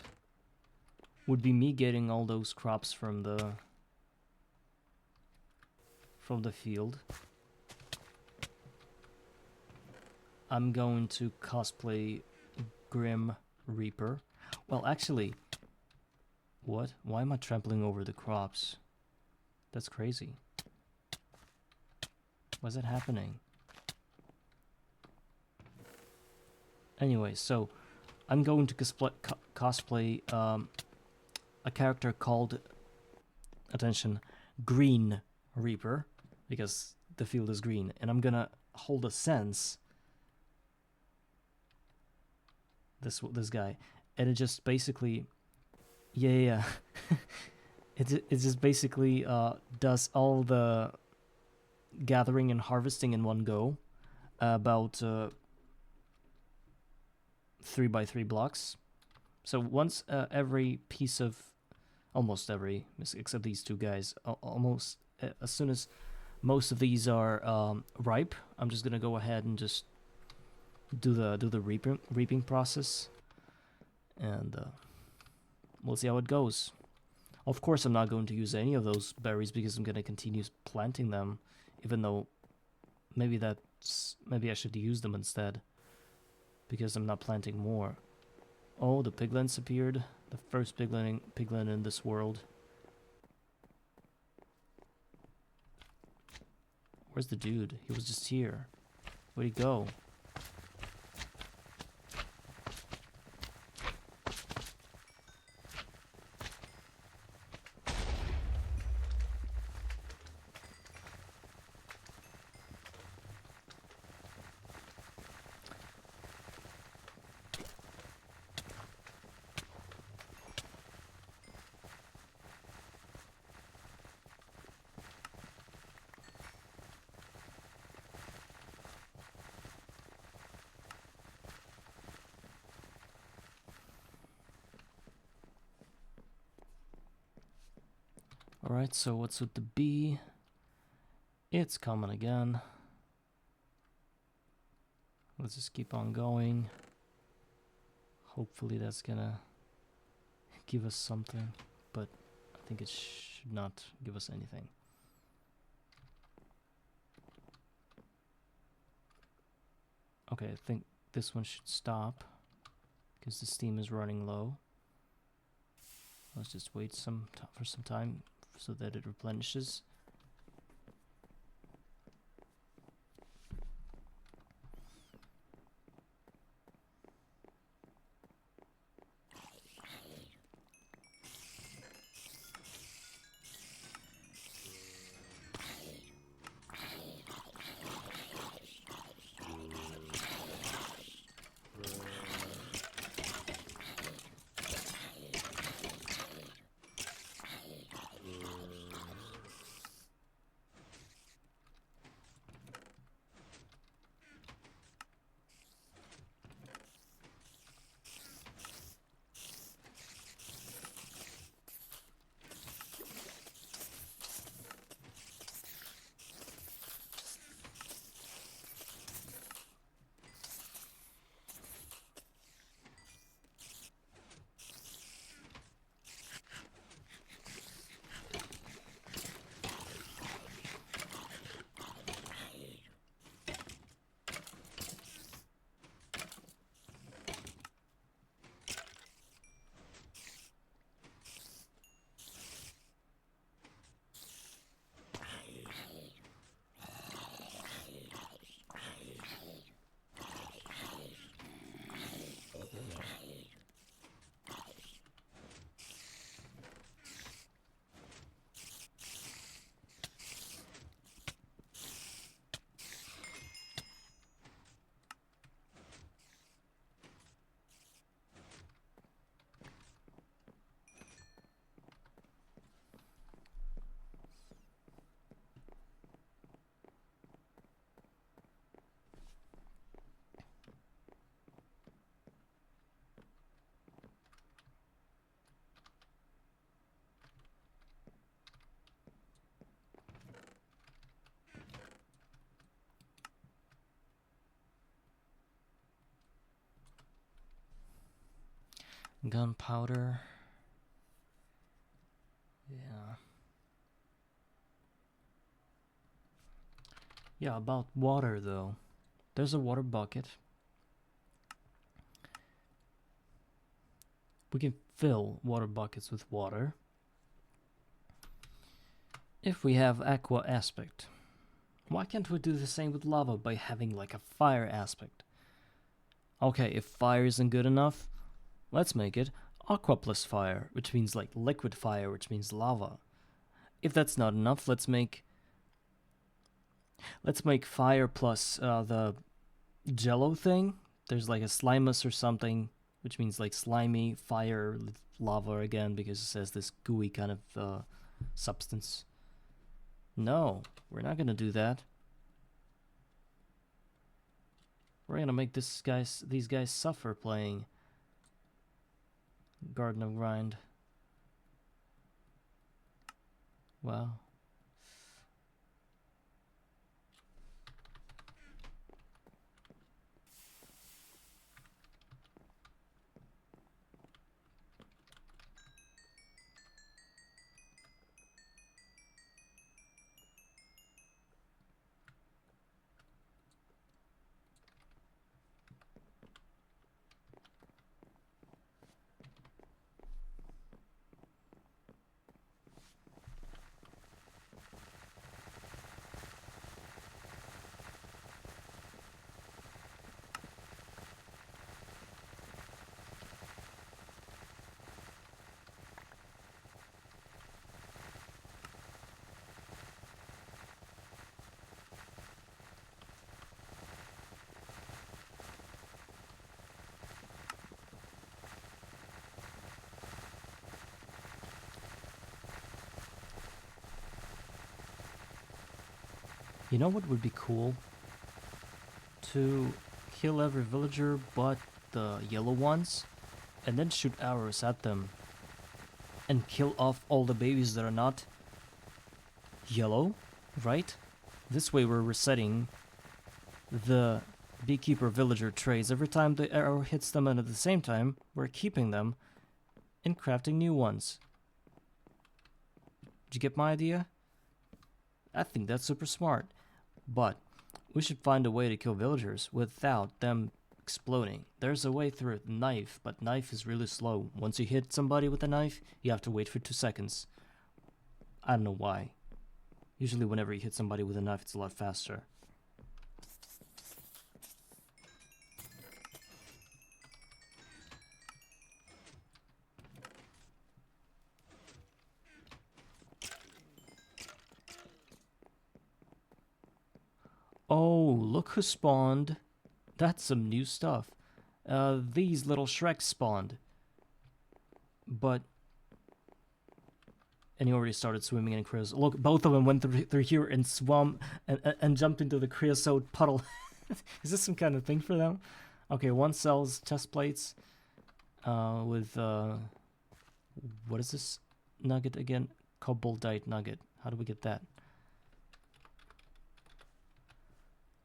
Would be me getting all those crops from the field. I'm going to cosplay Grim Reaper. Well, actually, what? Why am I trampling over the crops? That's crazy. Why is that happening? Anyway, so I'm going to cosplay a character called, attention, Green Reaper, because the field is green, and I'm gonna hold a sense. This guy, and it just basically, yeah. it just basically does all the gathering and harvesting in one go, about 3x3 blocks. So once every piece of, almost every, except these two guys, almost as soon as most of these are ripe, I'm just gonna go ahead and just do the reaping process, and we'll see how it goes. Of course, I'm not going to use any of those berries because I'm gonna continue planting them, even though maybe I should use them instead because I'm not planting more. Oh, the piglins appeared. The first piglin in this world. Where's the dude? He was just here. Where'd he go? Alright, so what's with the bee? It's coming again. Let's just keep on going. Hopefully that's gonna give us something, but I think it should not give us anything. Okay, I think this one should stop because the steam is running low. Let's just wait for some time so that it replenishes. Gunpowder. Yeah. Yeah, about water though. There's a water bucket. We can fill water buckets with water if we have aqua aspect. Why can't we do the same with lava by having like a fire aspect? Okay, if fire isn't good enough, let's make it aqua plus fire, which means like liquid fire, which means lava. If that's not enough, let's make fire plus the jello thing. There's like a slimus or something, which means like slimy fire lava again because it says this gooey kind of substance. No, we're not gonna do that. We're gonna make these guys suffer playing. Garden of Grind. Wow. You know what would be cool? To kill every villager but the yellow ones, and then shoot arrows at them, and kill off all the babies that are not yellow, right? This way we're resetting the beekeeper villager traits every time the arrow hits them, and at the same time we're keeping them and crafting new ones. Did you get my idea? I think that's super smart, but we should find a way to kill villagers without them exploding. There's a way through it, knife, but knife is really slow. Once you hit somebody with a knife, you have to wait for 2 seconds. I don't know why. Usually whenever you hit somebody with a knife, it's a lot faster. Oh, look who spawned. That's some new stuff. These little Shreks spawned. But... And he already started swimming in creosote. Look, both of them went through here and swam and jumped into the creosote puddle. Is this some kind of thing for them? Okay, one sells chest plates with... what is this nugget again? Cobaltite nugget. How do we get that?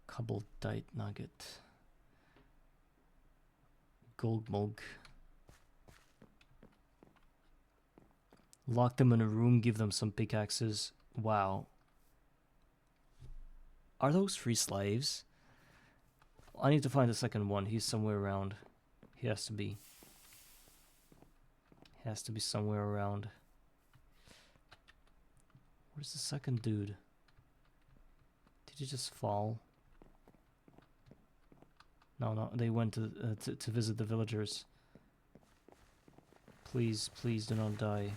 Cobaltite nugget. Gold mug. Lock them in a room, give them some pickaxes. Wow. Are those free slaves? I need to find the second one. He's somewhere around. He has to be. He has to be somewhere around. Where's the second dude? Did he just fall? No, they went to visit the villagers. Please, please do not die.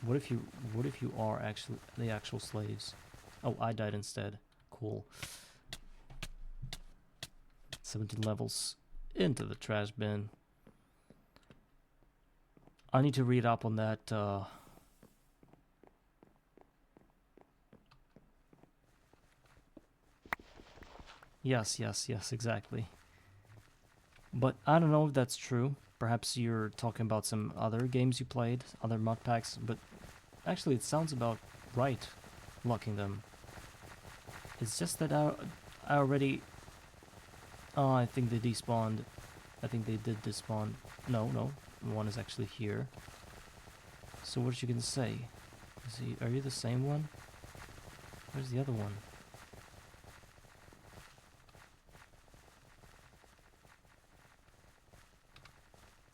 What if you are actually the actual slaves? Oh, I died instead. Cool. 17 levels into the trash bin. I need to read up on that. Yes, exactly. But I don't know if that's true. Perhaps you're talking about some other games you played, other mod packs, but actually it sounds about right, locking them. It's just that I already... Oh, I think they despawned. I think they did despawn. No, one is actually here. So what are you gonna say? Are you the same one? Where's the other one?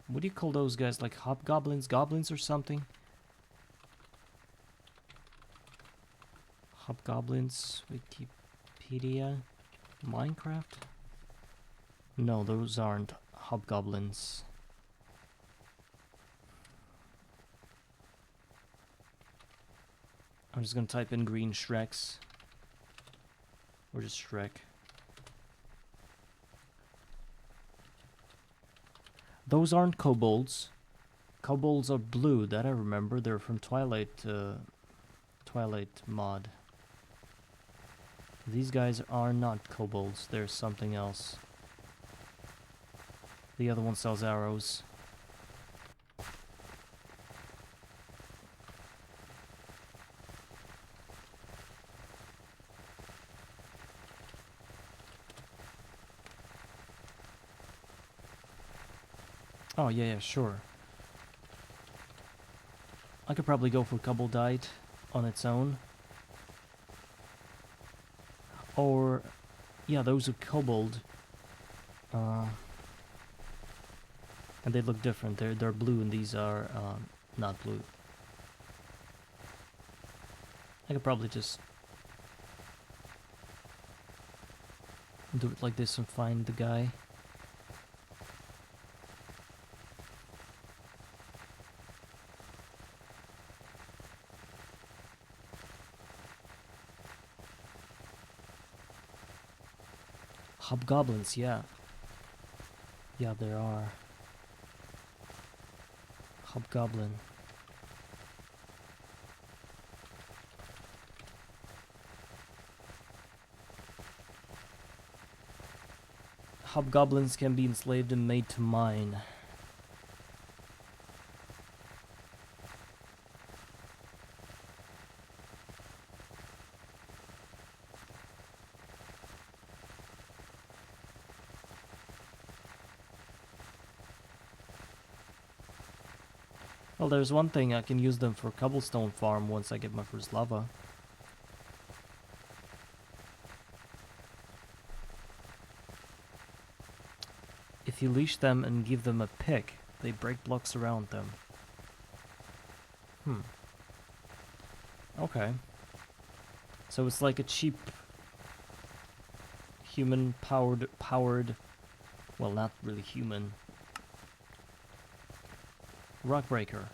What do you call those guys? Like hobgoblins, goblins or something? Hobgoblins, Wikipedia, Minecraft? No, those aren't hobgoblins. I'm just gonna type in green Shreks. Or just Shrek. Those aren't kobolds. Kobolds are blue, that I remember. They're from Twilight mod. These guys are not kobolds, they're something else. The other one sells arrows. Oh, yeah, yeah, sure. I could probably go for Cobbledight on its own. Or, yeah, those are Cobalt. And they look different. They're blue and these are not blue. I could probably just do it like this and find the guy. Hobgoblins, yeah. Yeah, there are. Hobgoblin. Hobgoblins can be enslaved and made to mine. Well, there's one thing, I can use them for cobblestone farm once I get my first lava. If you leash them and give them a pick, they break blocks around them. Okay. So it's like a cheap human powered, well, not really human, rock breaker.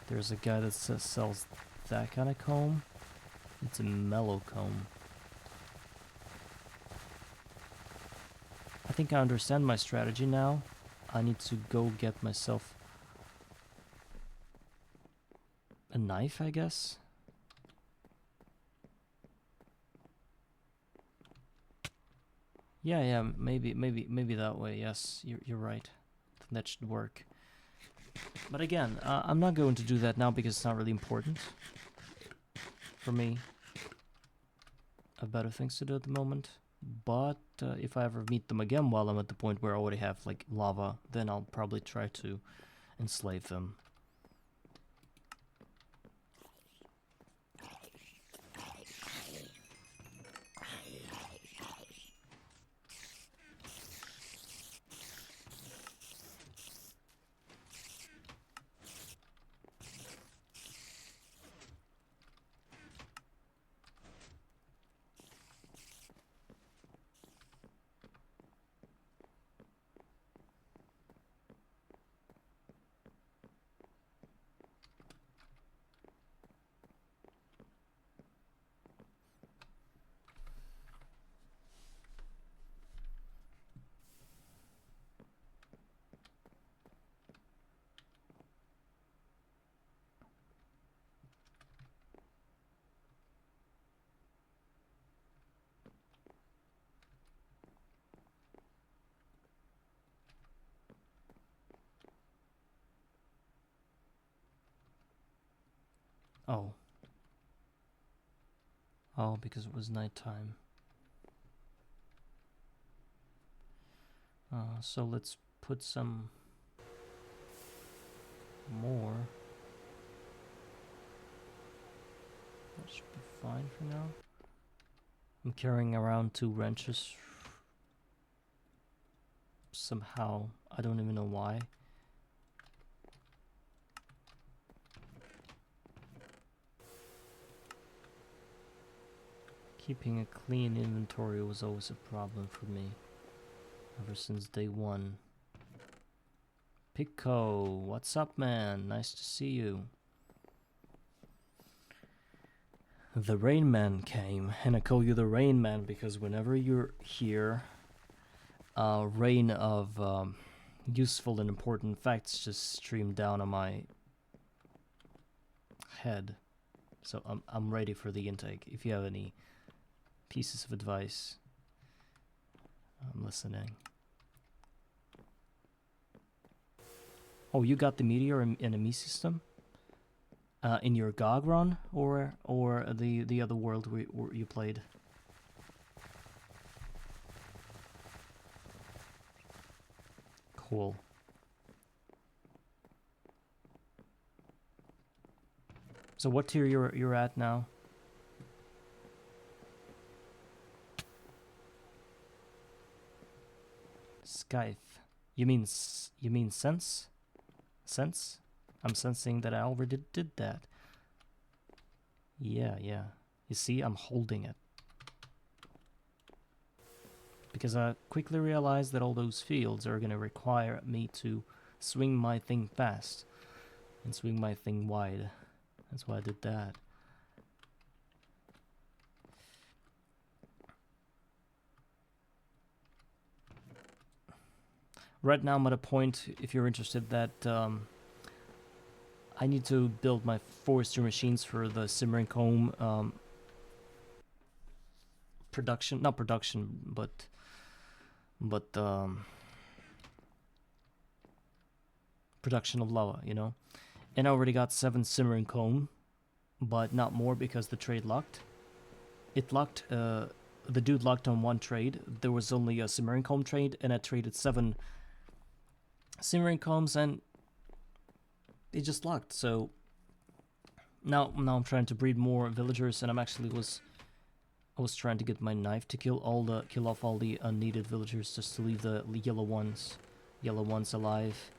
There's a guy that sells that kind of comb. It's a mellow comb. I think I understand my strategy now. I need to go get myself a knife, I guess. Yeah, maybe that way. Yes, you're right. That should work. But again, I'm not going to do that now because it's not really important for me. I have better things to do at the moment. But if I ever meet them again while I'm at the point where I already have like lava, then I'll probably try to enslave them. Oh. Oh, because it was nighttime. So let's put some more. That should be fine for now. I'm carrying around 2 wrenches. Somehow, I don't even know why. Keeping a clean inventory was always a problem for me, ever since day 1. Pico, what's up, man? Nice to see you. The Rain Man came, and I call you the Rain Man because whenever you're here, a rain of useful and important facts just stream down on my head. So I'm ready for the intake. If you have any pieces of advice, I'm listening. Oh, you got the meteor enemy system? In your GOG run, or the other world where you played? Cool. So what tier you're at now? Scythe. You mean sense? Sense? I'm sensing that I already did that. Yeah, yeah. You see, I'm holding it. Because I quickly realized that all those fields are gonna require me to swing my thing fast and swing my thing wide. That's why I did that. Right now I'm at a point, if you're interested, that I need to build my forestry machines for the Simmering comb production, not production, but production of lava, you know. And I already got 7 Simmering comb, but not more because the trade locked. It locked. The dude locked on one trade. There was only a Simmering comb trade, and I traded 7 Simmering combs, and it just locked. So now I'm trying to breed more villagers, and I was trying to get my knife to kill off all the unneeded villagers, just to leave the yellow ones alive.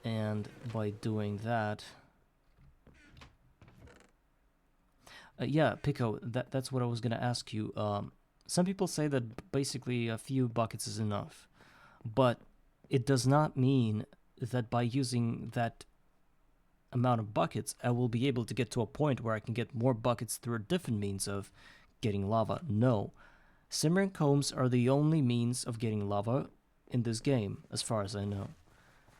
And by doing that, yeah, Pico, that's what I was gonna ask you. Some people say that basically a few buckets is enough, but it does not mean that by using that amount of buckets, I will be able to get to a point where I can get more buckets through a different means of getting lava. No. Simmering combs are the only means of getting lava in this game, as far as I know.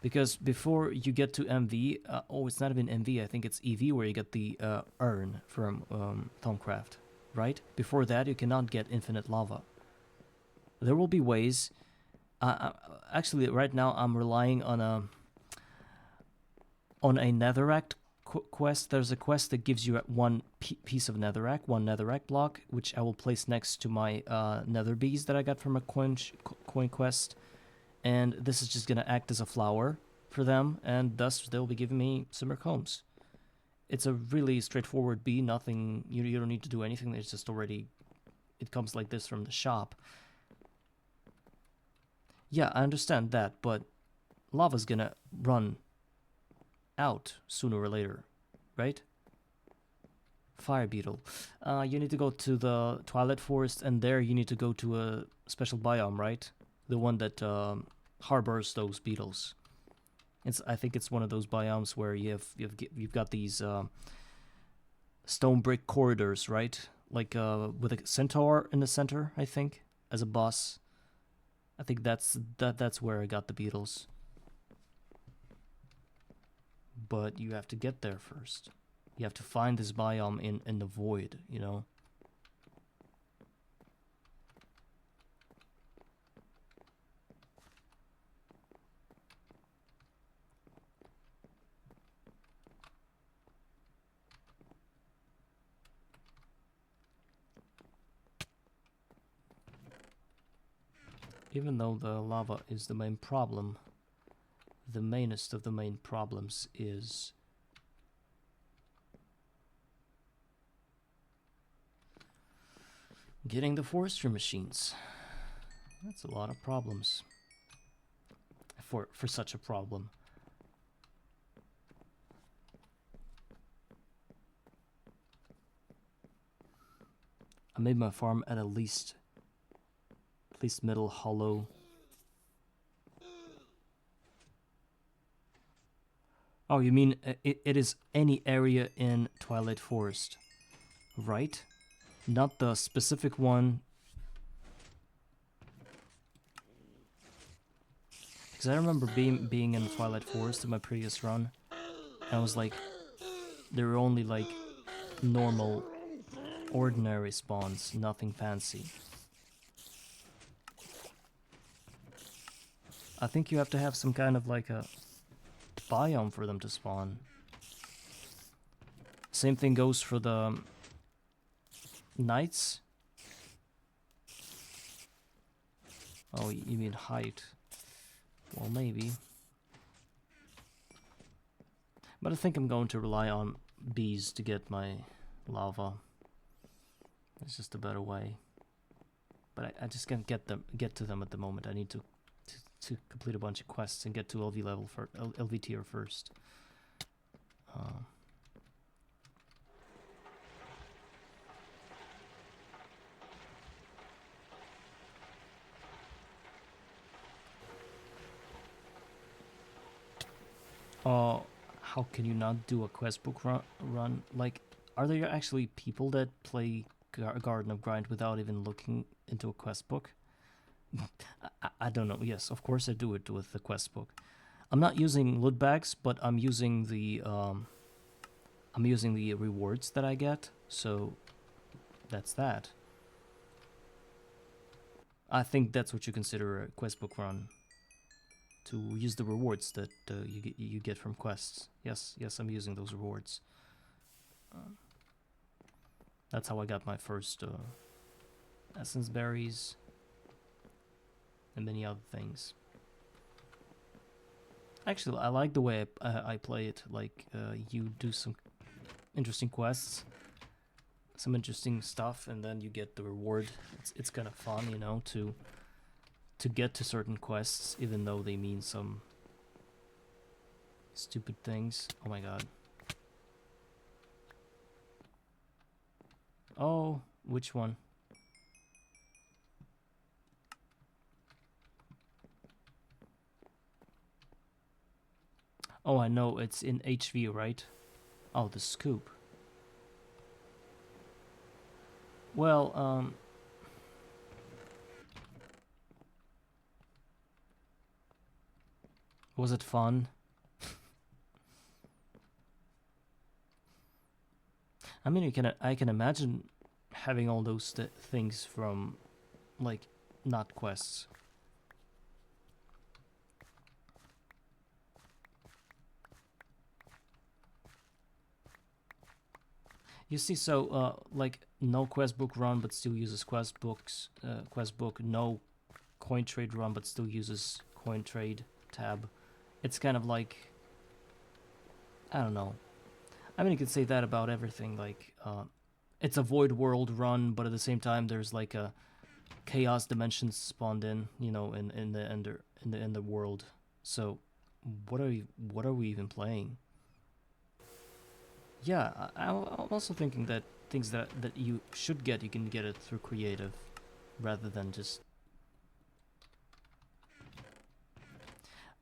Because before you get to MV, it's not even MV, I think it's EV, where you get the urn from Thaumcraft, right? Before that, you cannot get infinite lava. There will be ways. Actually, right now, I'm relying on a netherrack quest. There's a quest that gives you one piece of netherrack, one netherrack block, which I will place next to my nether bees that I got from a coin quest. And this is just going to act as a flower for them, and thus they'll be giving me simmer combs. It's a really straightforward bee, nothing, you don't need to do anything, it's just already, it comes like this from the shop. Yeah, I understand that, but lava's gonna run out sooner or later, right? Fire beetle. You need to go to the Twilight Forest, and there you need to go to a special biome, right? The one that harbors those beetles. I think it's one of those biomes where you've got these stone brick corridors, right? Like with a centaur in the center, I think, as a boss. I think that's where I got the beetles. But you have to get there first. You have to find this biome in the void, you know? Even though the lava is the main problem, the mainest of the main problems is getting the forestry machines. That's a lot of problems for such a problem. I made my farm at least middle hollow. Oh, you mean it is any area in Twilight Forest, right? Not the specific one. Because I remember being in the Twilight Forest in my previous run, and I was like, there were only like normal, ordinary spawns, nothing fancy. I think you have to have some kind of like a biome for them to spawn. Same thing goes for the knights. Oh, you mean height? Well, maybe. But I think I'm going to rely on bees to get my lava. It's just a better way. But I just can't get to them at the moment. I need to complete a bunch of quests and get to LV level for LV tier first. How can you not do a quest book run? Like, are there actually people that play Garden of Grind without even looking into a quest book? I don't know. Yes, of course I do it with the quest book. I'm not using loot bags, but I'm using the rewards that I get. So that's that. I think that's what you consider a quest book run. To use the rewards that you get from quests. Yes, I'm using those rewards. That's how I got my first essence berries and many other things. Actually, I like the way I play it. Like, you do some interesting quests, some interesting stuff, and then you get the reward. It's kind of fun, you know, to get to certain quests, even though they mean some stupid things. Oh my god. Oh, which one? Oh, I know, it's in HV, right? Oh, the scoop. Well, was it fun? I mean, I can imagine having all those things from, like, not quests. You see, so like, no quest book run but still uses quest books. Quest book, no coin trade run but still uses coin trade tab. It's kind of like, I don't know. I mean, you could say that about everything. Like, it's a void world run, but at the same time, there's like a chaos dimension spawned in, you know, in the ender world. So, what are we even playing? Yeah, I'm also thinking that things that you should get, you can get it through creative, rather than just.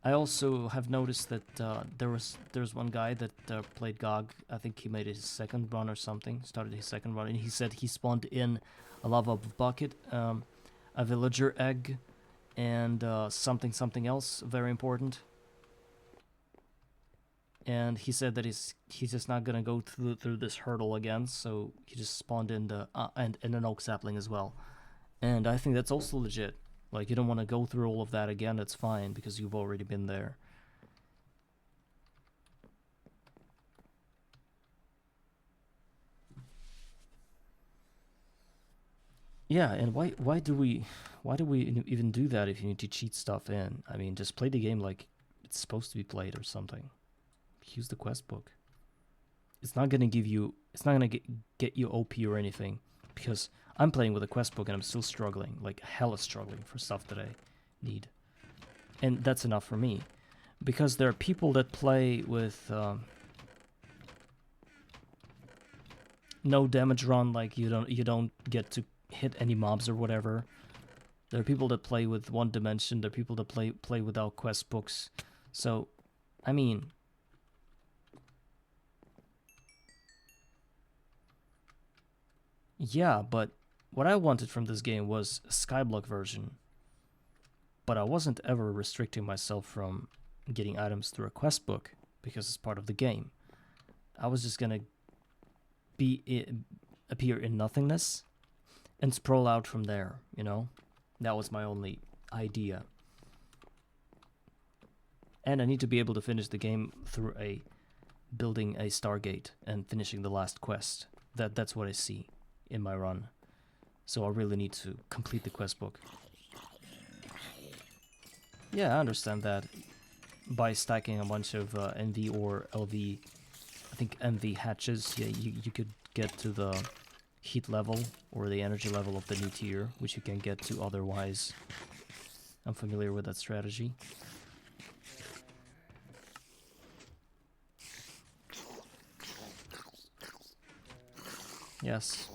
I also have noticed that there's one guy that played GOG. I think he made his second run or something. Started his second run, and he said he spawned in a lava bucket, a villager egg, and something else very important. And he said that he's just not gonna go through this hurdle again, so he just spawned in the and an oak sapling as well. And I think that's also legit. Like, you don't want to go through all of that again. That's fine because you've already been there. Yeah, and why do we even do that if you need to cheat stuff in? I mean, just play the game like it's supposed to be played or something. Use the quest book. It's not gonna give you. It's not gonna get you OP or anything, because I'm playing with a quest book and I'm still struggling, like hella struggling for stuff that I need, and that's enough for me. Because there are people that play with no damage run, like you don't get to hit any mobs or whatever. There are people that play with one dimension. There are people that play without quest books. So, I mean, yeah, but what I wanted from this game was a skyblock version. But I wasn't ever restricting myself from getting items through a quest book because it's part of the game. I was just gonna appear in nothingness and sprawl out from there, you know? That was my only idea. And I need to be able to finish the game through a building a Stargate and finishing the last quest. That's what I see in my run. So I really need to complete the quest book. Yeah, I understand that. By stacking a bunch of NV or LV, I think NV hatches, yeah, you could get to the heat level or the energy level of the new tier, which you can get to otherwise. I'm familiar with that strategy. Yes.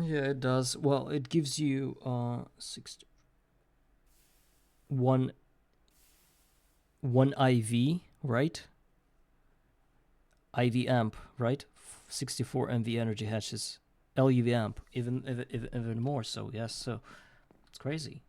Yeah, it does. Well, it gives you one IV, right? IV amp, right? 64 MV energy hatches. LUV amp, even more so. Yes, so it's crazy.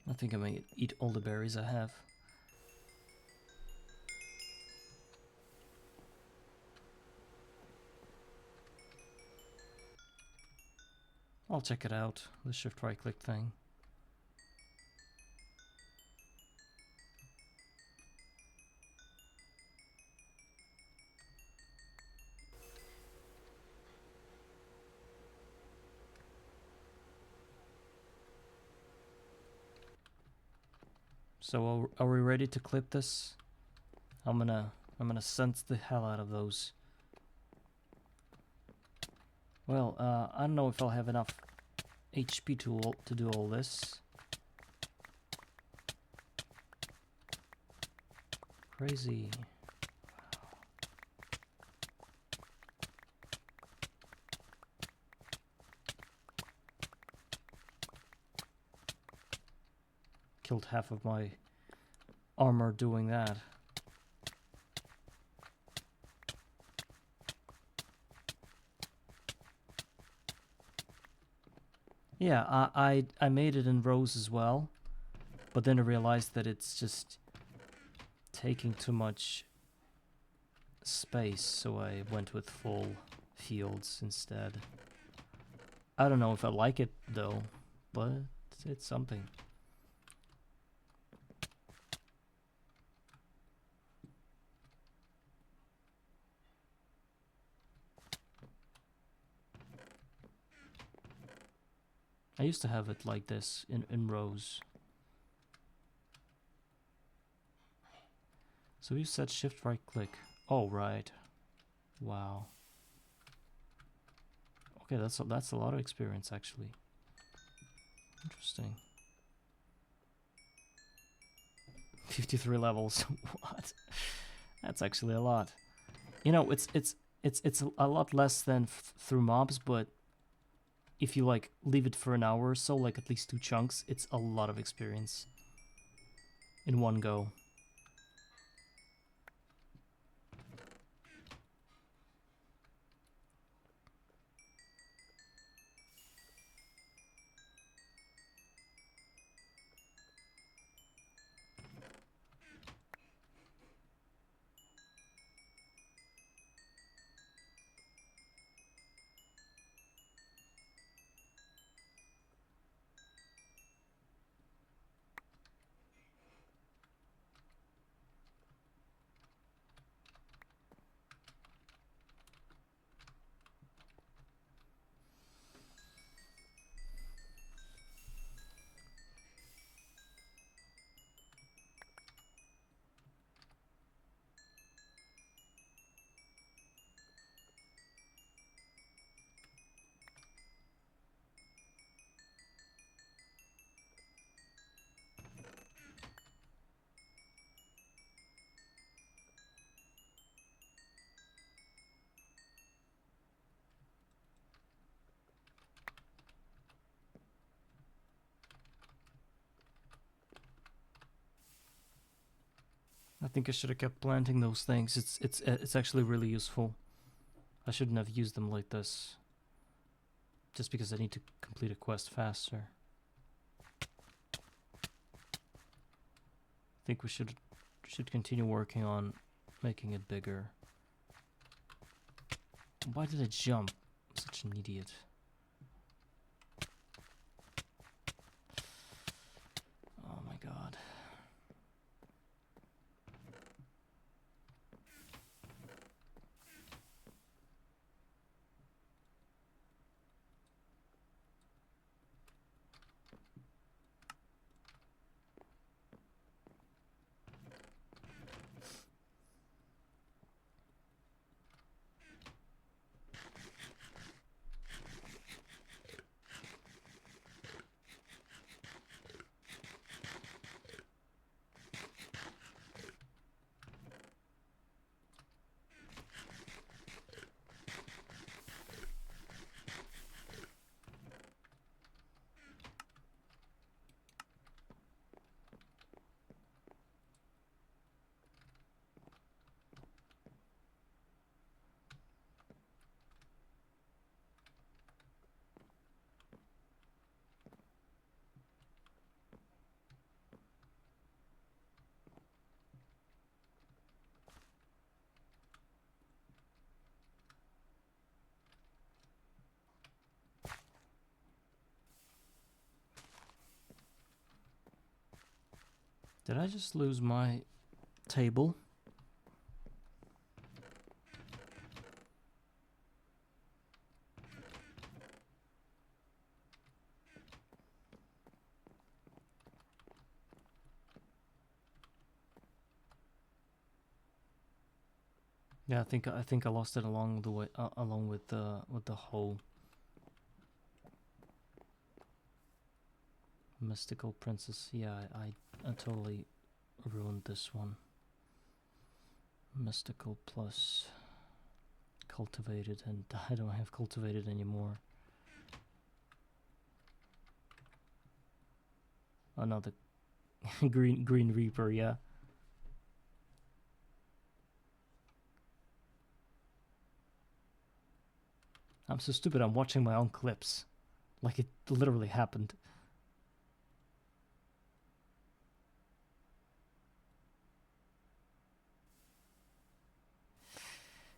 I think I may eat all the berries I have. I'll check it out, the shift right click thing. So are we ready to clip this? I'm gonna sense the hell out of those. Well, I don't know if I'll have enough HP to do all this. Crazy. Killed half of my armor doing that. Yeah, I made it in rows as well, but then I realized that it's just taking too much space, so I went with full fields instead. I don't know if I like it though, but it's something. I used to have it like this in rows. So you said shift right click. Oh right. Wow. Okay, that's a lot of experience actually. Interesting. 53 levels. What? That's actually a lot. You know, it's a lot less than through mobs, but if you like leave it for an hour or so, like at least 2 chunks, it's a lot of experience in one go. I think I should have kept planting those things. It's actually really useful. I shouldn't have used them like this. Just because I need to complete a quest faster. I think we should continue working on making it bigger. Why did I jump? I'm such an idiot. Oh my god. Did I just lose my table? Yeah, I think I lost it along the way, along with the whole mystical princess. Yeah, I totally ruined this one. Mystical plus cultivated, and I don't have cultivated anymore. Another green reaper, yeah. I'm so stupid, I'm watching my own clips. Like it literally happened.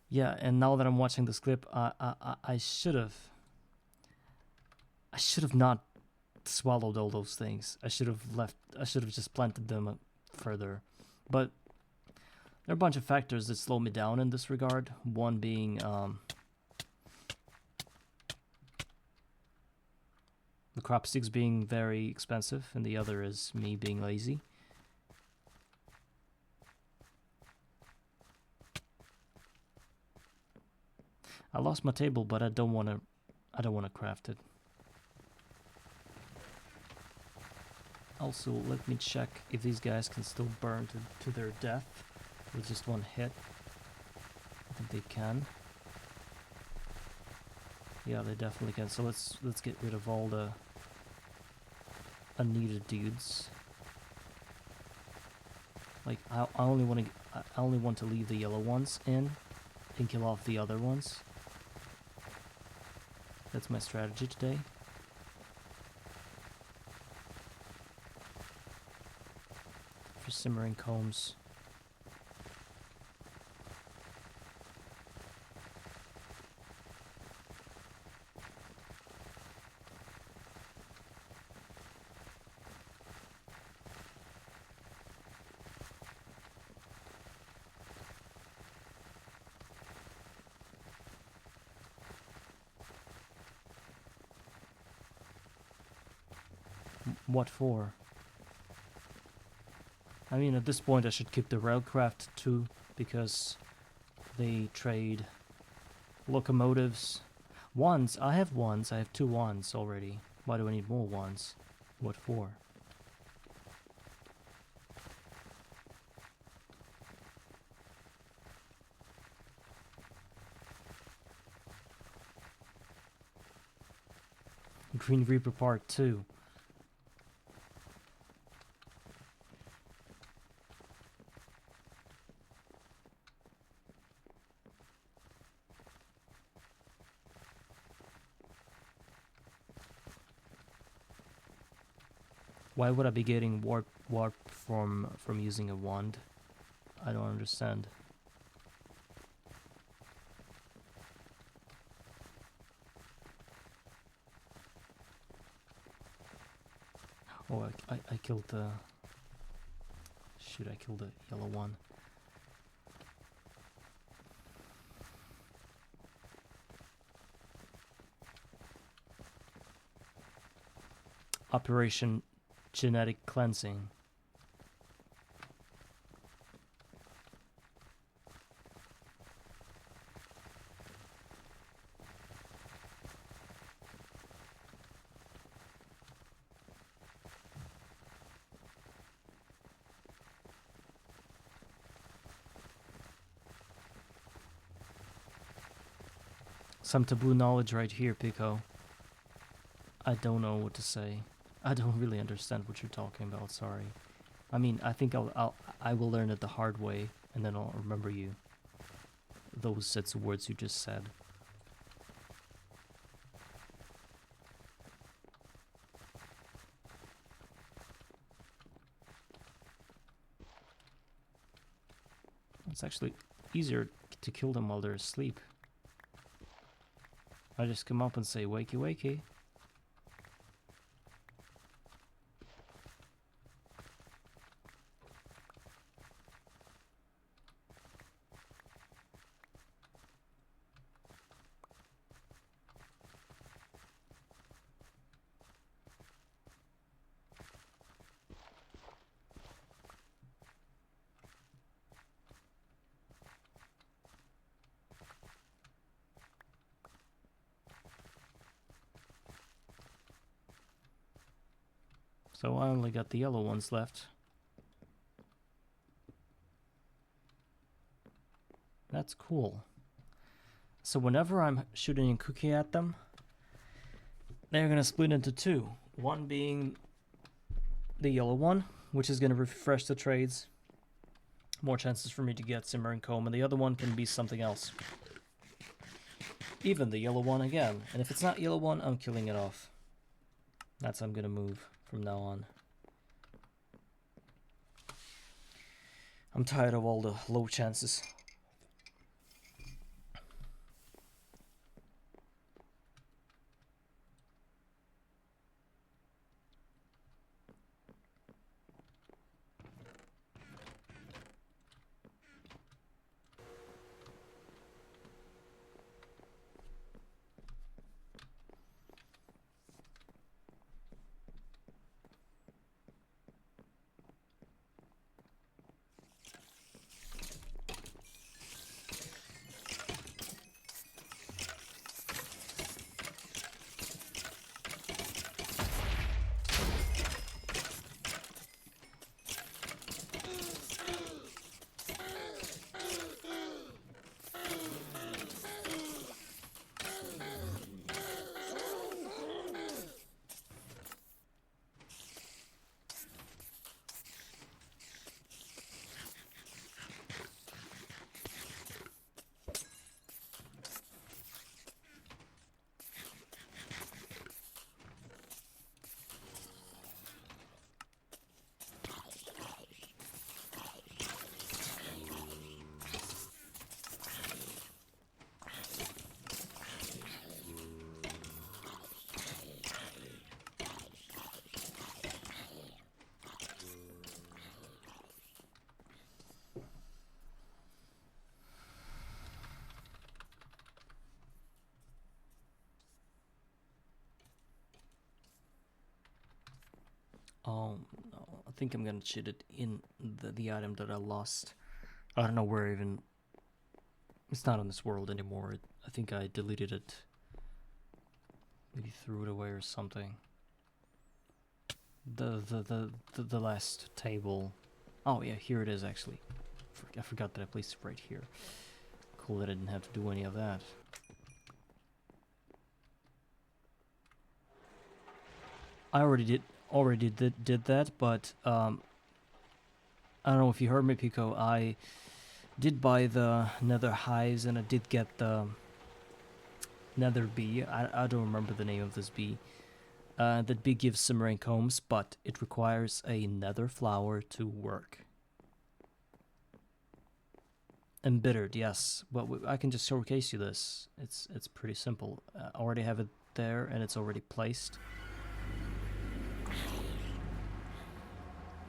Yeah, and now that I'm watching this clip, I should have not swallowed all those things. I should have just planted them further. But there are a bunch of factors that slow me down in this regard. One being the crop sticks being very expensive, and the other is me being lazy. I lost my table, but I don't want to craft it. Also, let me check if these guys can still burn to their death with just one hit. I think they can. Yeah, they definitely can. So let's get rid of all the unneeded dudes. Like I only want to leave the yellow ones in and kill off the other ones. That's my strategy today. For simmering combs. What for? I mean, at this point I should keep the railcraft too, because they trade locomotives. Wands, I have wands. I have 2 wands already. Why do I need more wands? What for? Green Reaper Part 2. Why would I be getting warp from using a wand? I don't understand. Oh, I killed the... Shoot, I killed the yellow one. Operation Genetic Cleansing. Some taboo knowledge right here, Pico. I don't know what to say. I don't really understand what you're talking about, sorry. I mean, I think I will learn it the hard way, and then I'll remember you. Those sets of words you just said. It's actually easier to kill them while they're asleep. I just come up and say, wakey wakey. So I only got the yellow ones left. That's cool. So whenever I'm shooting a cookie at them, they're gonna split into two. One being the yellow one, which is gonna refresh the trades. More chances for me to get Simmering Comb, and the other one can be something else. Even the yellow one again. And if it's not yellow one, I'm killing it off. That's how I'm gonna move from now on. I'm tired of all the low chances. Oh no, I think I'm gonna cheat it in the item that I lost. I don't know where even... It's not on this world anymore. I think I deleted it. Maybe threw it away or something. The last table. Oh yeah, here it is actually. I forgot that I placed it right here. Cool that I didn't have to do any of that. I already did that, but I don't know if you heard me, Pico. I did buy the nether hives, and I did get the nether bee. I don't remember the name of this bee, that bee gives simmering combs, but it requires a nether flower to work. Embittered, yes. Well, I can just showcase you this. It's pretty simple. I already have it there, and it's already placed.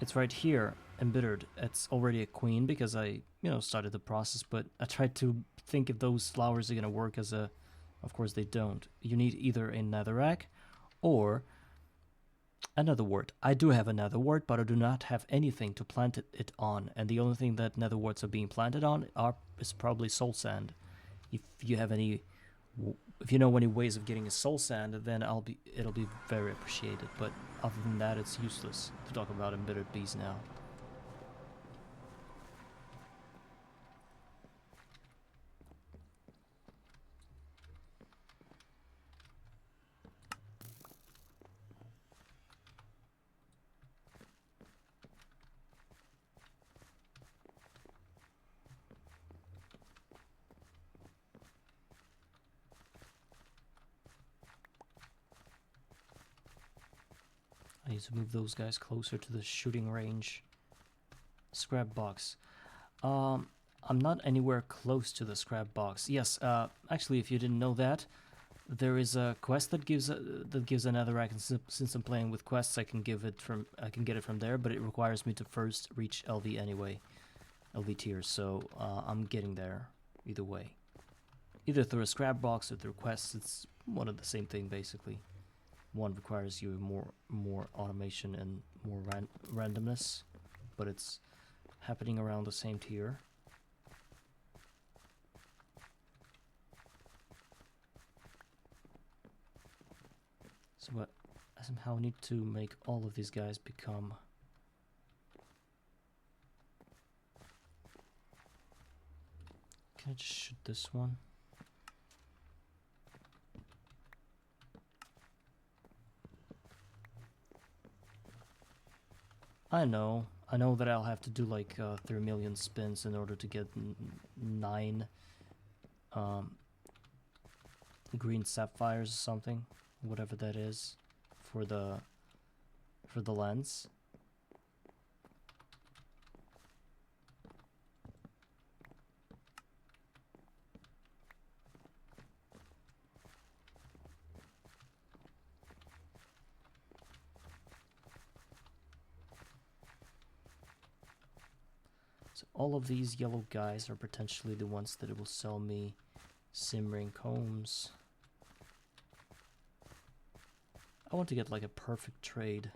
It's right here, embittered. It's already a queen because I, started the process, but I tried to think if those flowers are gonna work as a... Of course they don't. You need either a netherrack or another wart. I do have a nether wart, but I do not have anything to plant it on, and the only thing that nether warts are being planted on is probably soul sand. If you have any... If you know any ways of getting a soul sand, then it'll be very appreciated. But other than that, it's useless to talk about embittered bees now. I need to move those guys closer to the shooting range. Scrap box. I'm not anywhere close to the scrap box. Yes, actually, if you didn't know that, there is a quest that gives a netherrack, and since I'm playing with quests, I can get it from there, but it requires me to first reach LV anyway, LV tier. So I'm getting there either way, either through a scrap box or through quests. It's one of the same thing basically. One requires you more automation and more randomness, but it's happening around the same tier. So I somehow need to make all of these guys become... Can I just shoot this one? I know that I'll have to do like 3 million spins in order to get 9 green sapphires or something, whatever that is, for the lens. So all of these yellow guys are potentially the ones that will sell me simmering combs. I want to get like a perfect trade.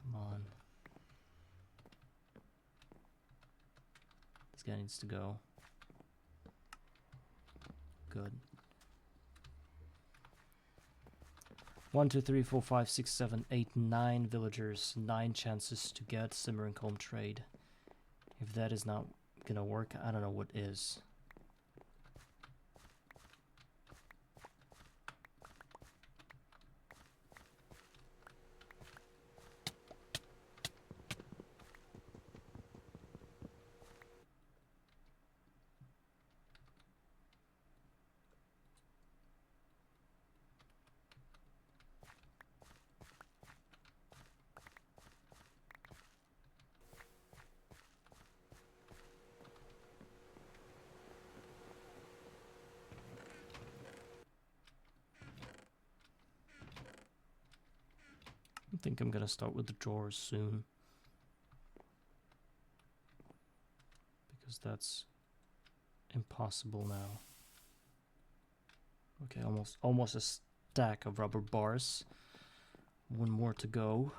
Come on. This guy needs to go. Good. 1, 2, 3, 4, 5, 6, 7, 8, 9 villagers, 9 chances to get simmering comb trade. If that is not gonna work, I don't know what is. I think I'm gonna start with the drawers soon, because that's impossible now. Okay, almost a stack of rubber bars. One more to go.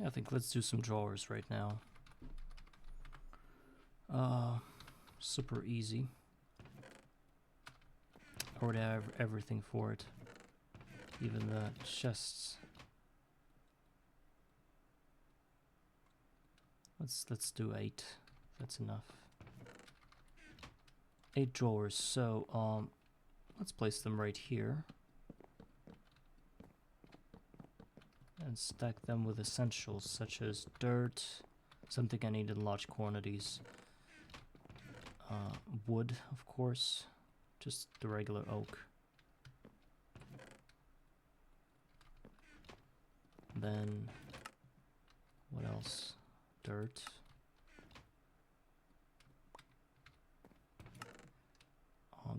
I think let's do some drawers right now. Super easy. Already have everything for it. Even the chests. Let's do 8. That's enough. 8 drawers. So let's place them right here. and stack them with essentials such as dirt, something I need in large quantities, wood, of course, just the regular oak. Then, what else? Dirt.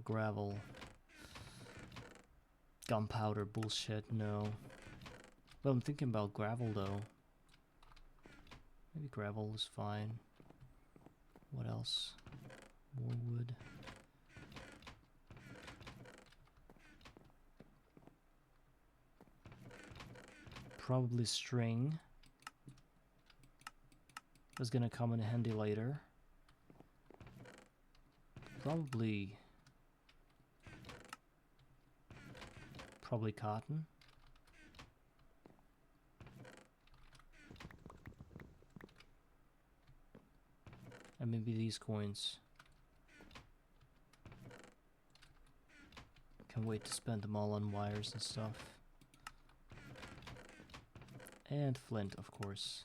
Gravel. Gunpowder bullshit, no. Well, I'm thinking about gravel though. Maybe gravel is fine. What else? More wood. Probably string. That's gonna come in handy later. Probably cotton. And maybe these coins. Can't wait to spend them all on wires and stuff. And flint, of course.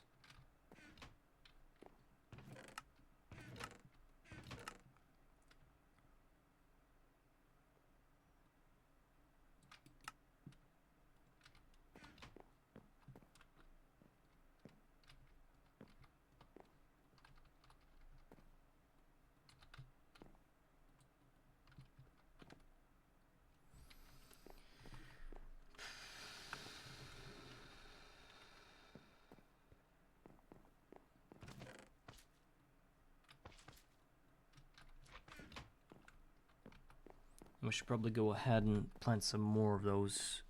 We should probably go ahead and plant some more of those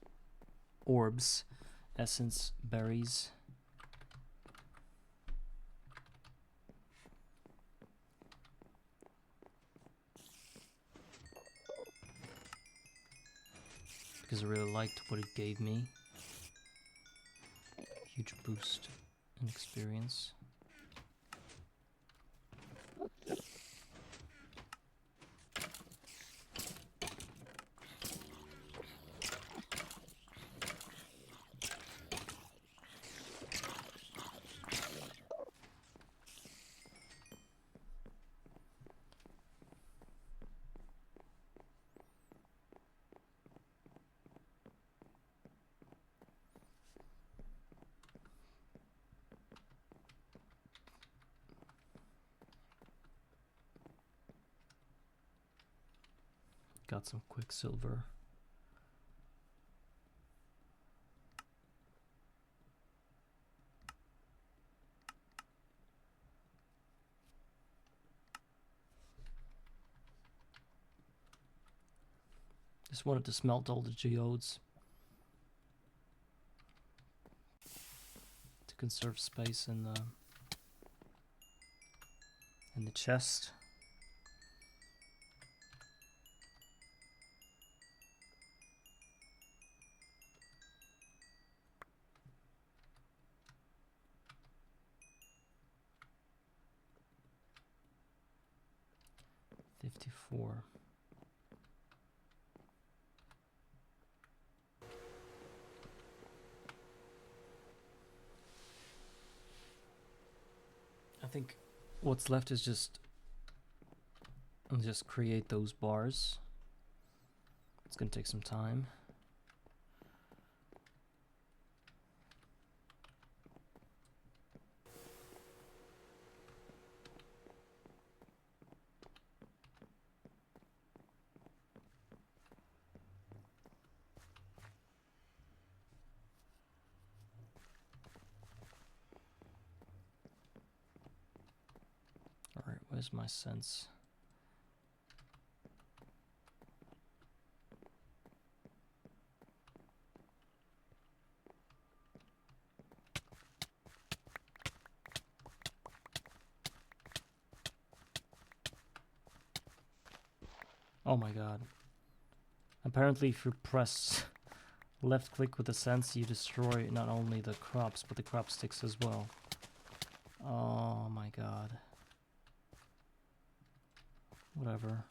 orbs, essence berries. Because I really liked what it gave me. Huge boost in experience. Got some quicksilver. Just wanted to smelt all the geodes to conserve space in the chest. $54. I think what's left is just create those bars. It's gonna take some time. Alright, where's my sense? Oh my god. Apparently if you press left click with the sense, you destroy not only the crops, but the crop sticks as well. Oh my god. Whatever.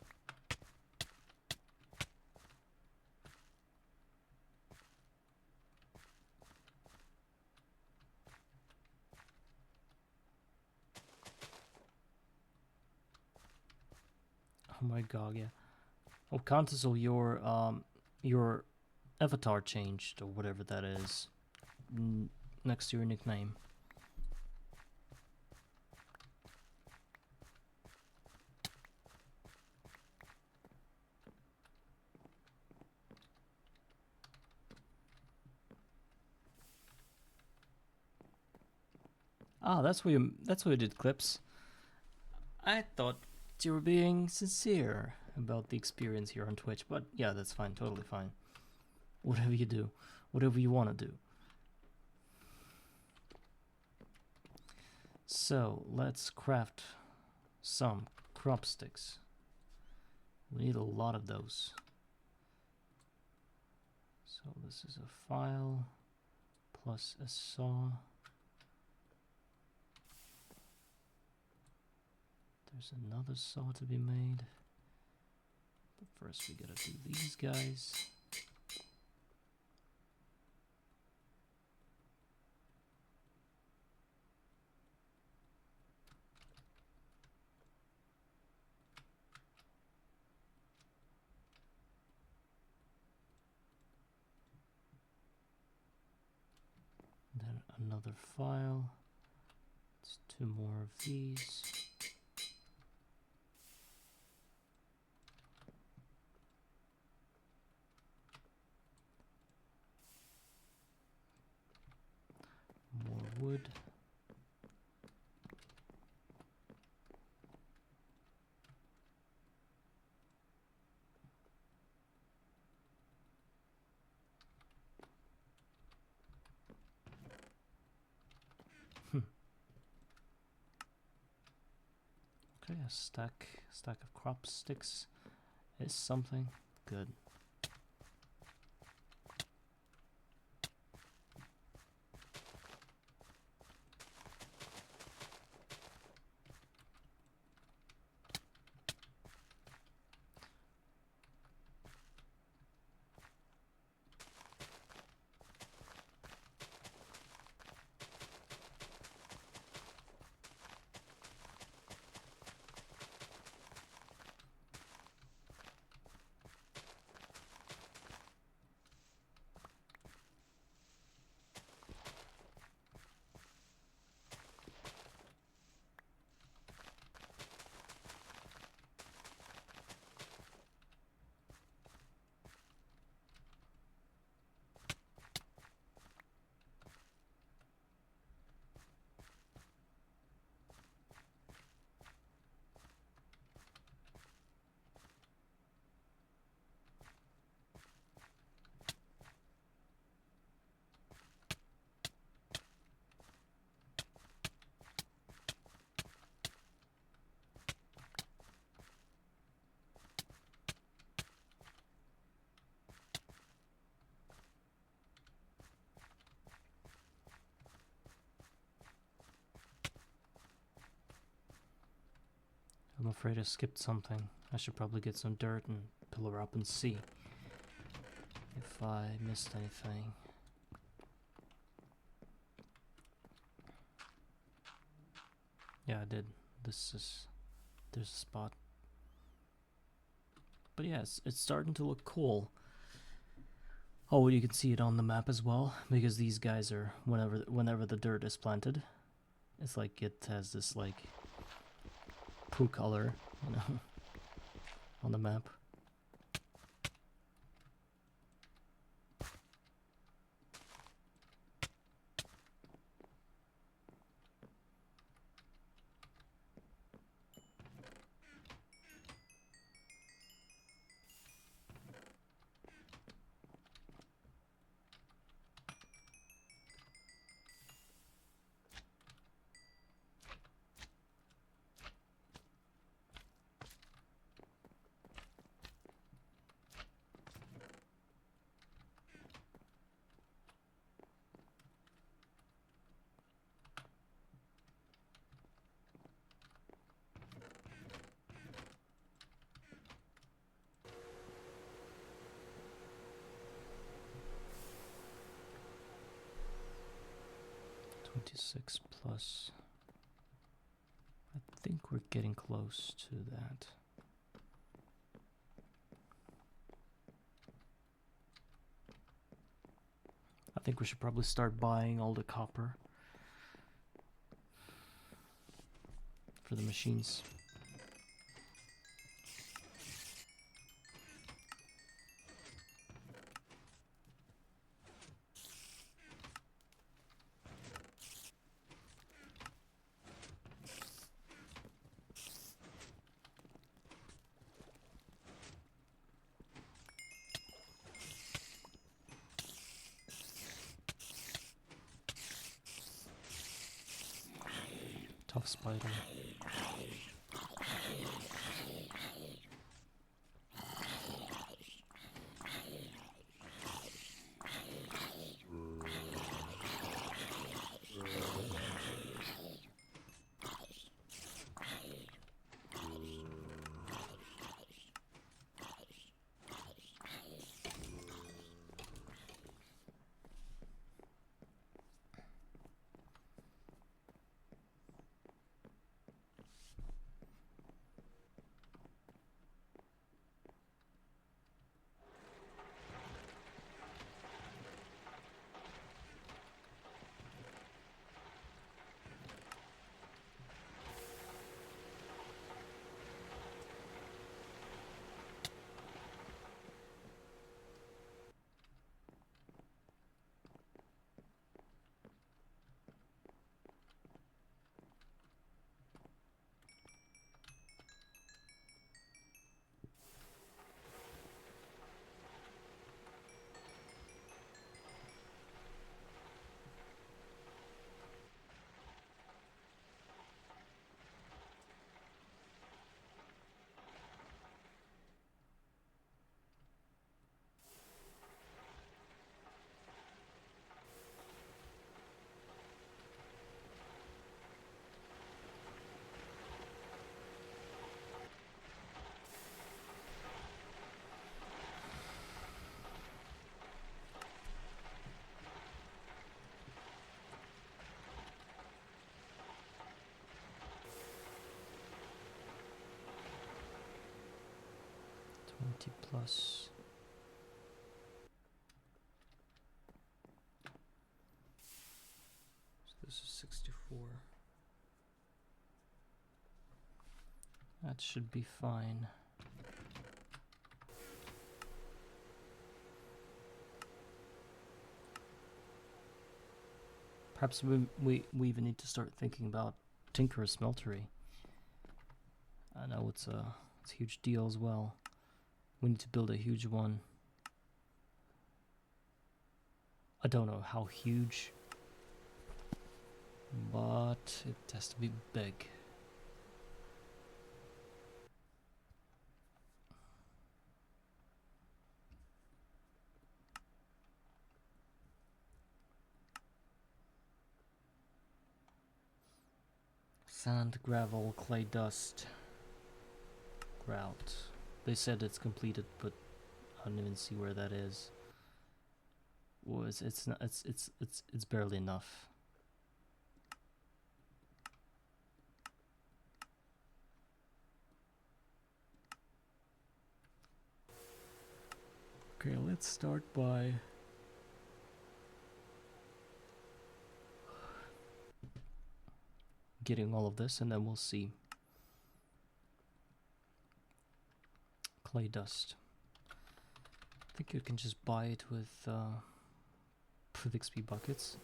Oh my god, yeah. Oh, Contizel, your avatar changed, or whatever that is, next to your nickname. Ah, that's where you did clips. I thought you were being sincere about the experience here on Twitch, but yeah, that's fine, totally fine. Whatever you do, whatever you want to do. So let's craft some crop sticks. We need a lot of those. So this is a file plus a saw. There's another saw to be made. But first we gotta do these guys. Then another file. It's 2 more of these. More wood. Okay, a stack of crop sticks is something good. I'm afraid I skipped something. I should probably get some dirt and pillar up and see if I missed anything. Yeah, I did. There's a spot. But yeah, it's starting to look cool. Oh, you can see it on the map as well, because these guys are, whenever the dirt is planted, it's like it has this like poo color, you know, on the map. Six plus. I think we're getting close to that. I think we should probably start buying all the copper for the machines. Tough spider. Plus. So this is 64. That should be fine. Perhaps we even need to start thinking about Tinker Smeltery. I know it's a huge deal as well. We need to build a huge one. I don't know how huge, but it has to be big. Sand, gravel, clay dust, grout. They said it's completed, but I don't even see where that is. Well, it's not, it's barely enough. Okay, let's start by getting all of this, and then we'll see. Clay dust. I think you can just buy it with XP buckets.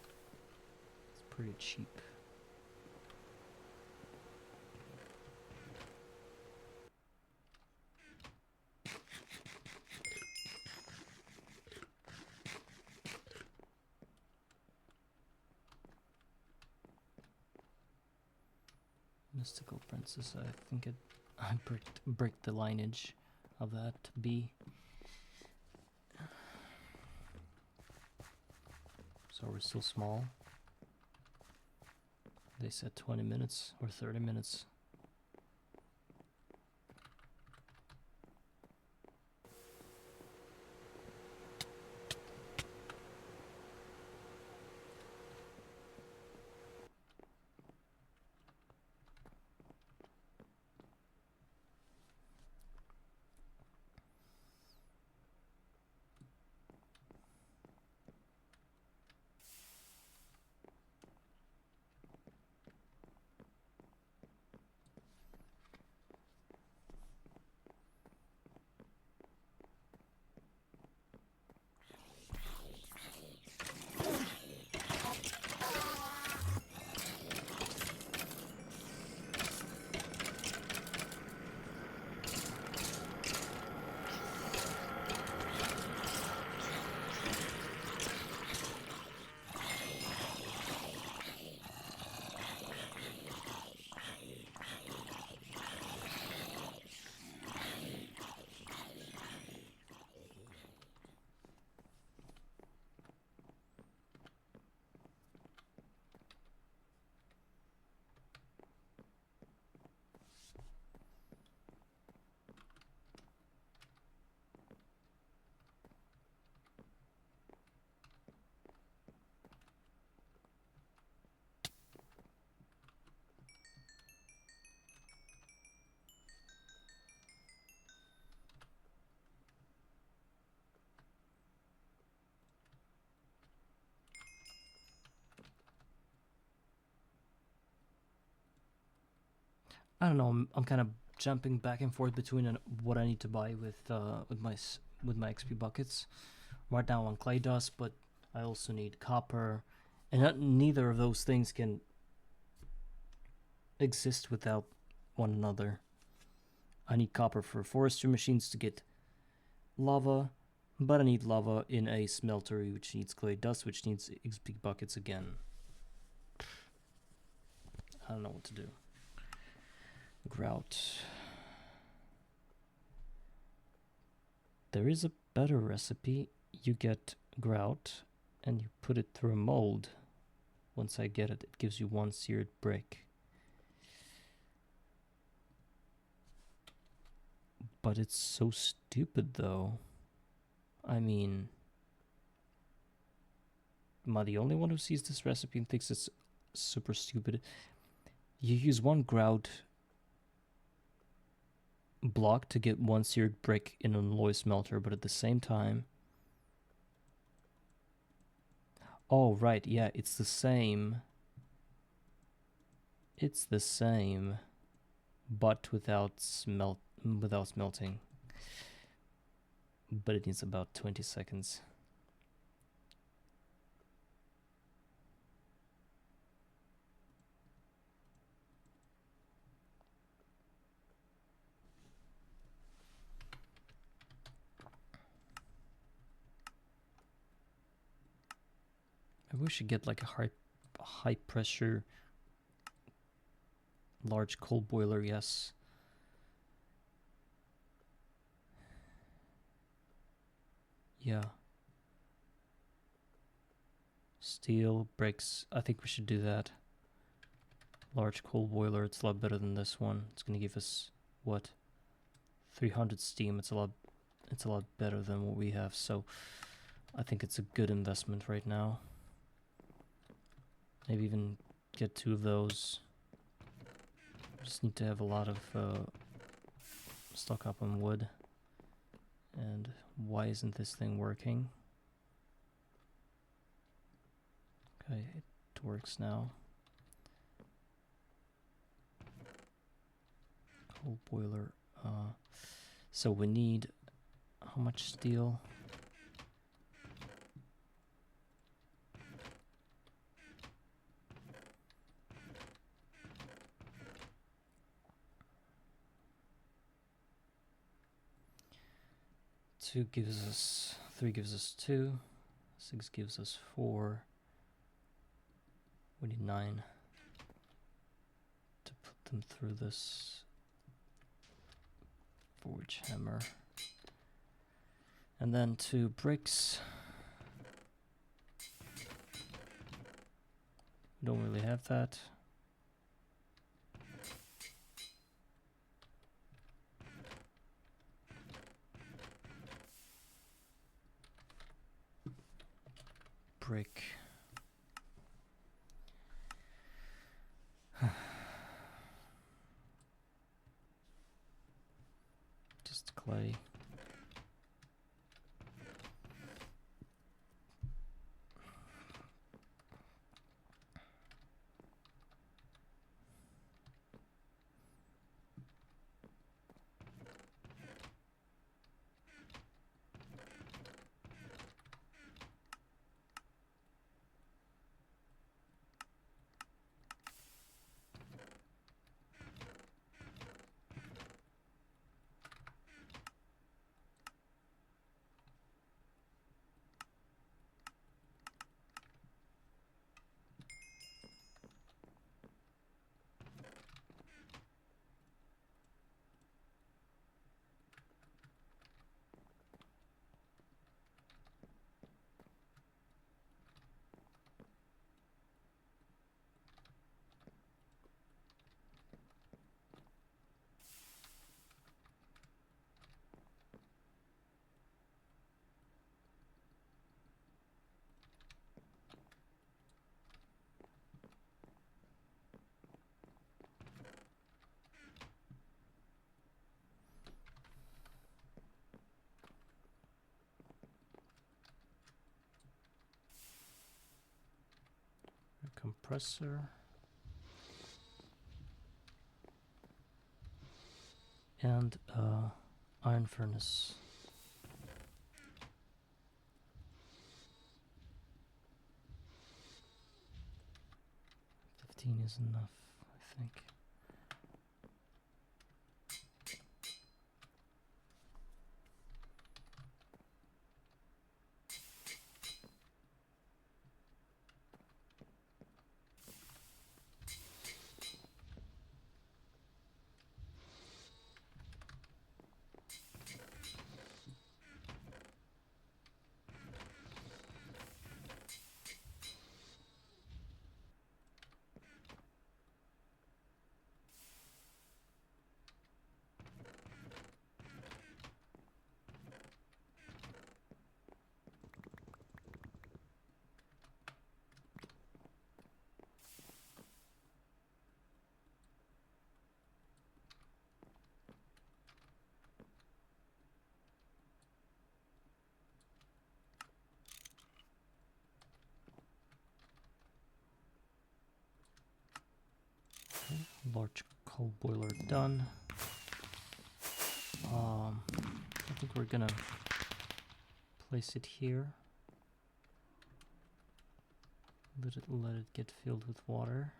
It's pretty cheap. Mystical Princess, I think I break the lineage of that bee. So we're still small. They said 20 minutes or 30 minutes. I don't know. I'm kind of jumping back and forth between what I need to buy with my XP buckets. Right now on clay dust, but I also need copper, and neither of those things can exist without one another. I need copper for forestry machines to get lava, but I need lava in a smeltery which needs clay dust, which needs XP buckets again. I don't know what to do. Grout. There is a better recipe. You get grout and you put it through a mold. Once I get it, it gives you 1 seared brick. But it's so stupid though. I mean, am I the only one who sees this recipe and thinks it's super stupid? You use 1 grout block to get 1 seared brick in an alloy smelter, but at the same time... Oh, right, yeah, it's the same. It's the same, but without smelting. But it needs about 20 seconds. Maybe we should get like a high pressure large coal boiler, yes. Yeah. Steel, bricks, I think we should do that. Large coal boiler, it's a lot better than this one. It's gonna give us, what? 300 steam, it's a lot better than what we have, so I think it's a good investment right now. Maybe even get 2 of those. Just need to have a lot of stock up on wood. And why isn't this thing working? Okay, it works now. Coal boiler. So we need how much steel? Two gives us 3 gives us 2. 6 gives us 4. We need 9 to put them through this forge hammer. And then 2 bricks. We don't really have that. Brick. Just clay. A compressor. and iron furnace. 15 is enough, I think. Large coal boiler done. I think we're gonna place it here. Let it get filled with water.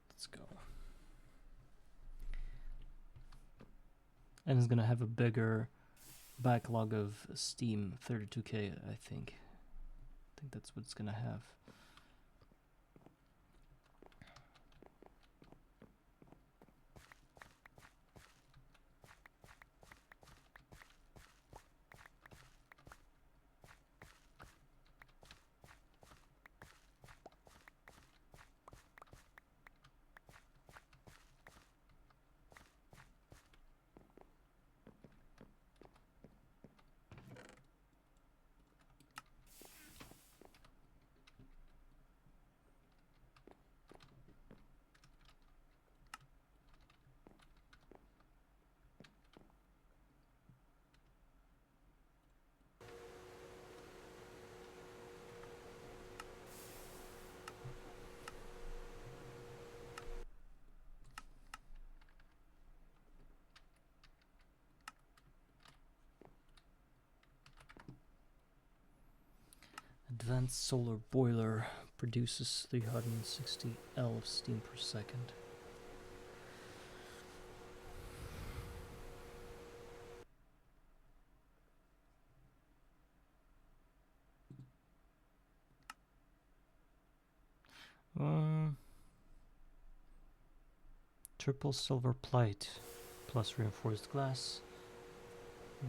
Let's go. And it's gonna have a bigger backlog of Steam, 32K, I think. I think that's what it's gonna have. Advanced solar boiler produces 360 L of steam per second. Triple silver plate plus reinforced glass,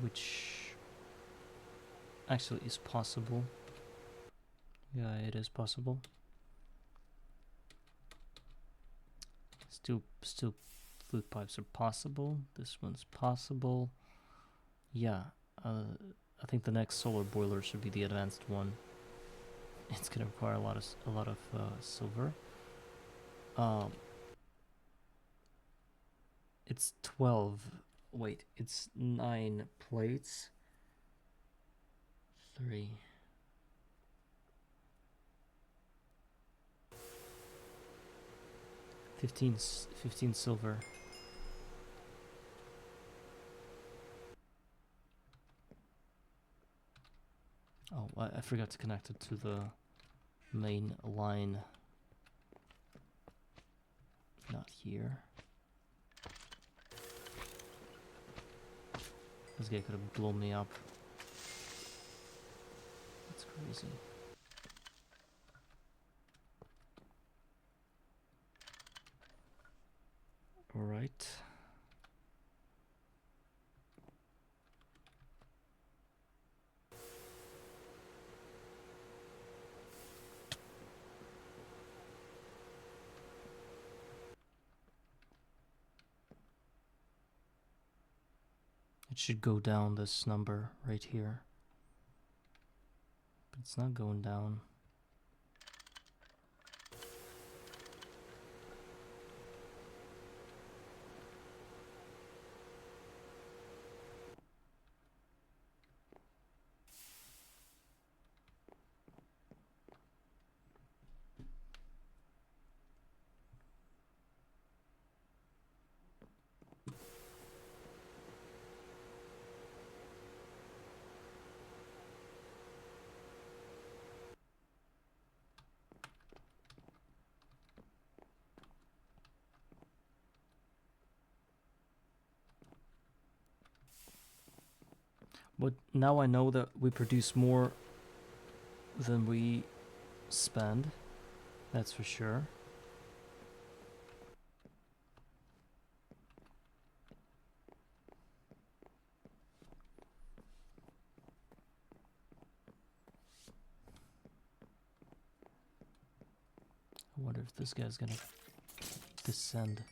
which actually is possible. Yeah, it is possible. Still flute pipes are possible. This one's possible. Yeah, I think the next solar boiler should be the advanced one. It's gonna require a lot of silver. It's 12. Wait, it's 9 plates. 3. Fifteen silver. Oh, I forgot to connect it to the main line. Not here. This guy could have blown me up. That's crazy. Alright. It should go down this number right here. But it's not going down. But now I know that we produce more than we spend. That's for sure. I wonder if this guy's gonna descend.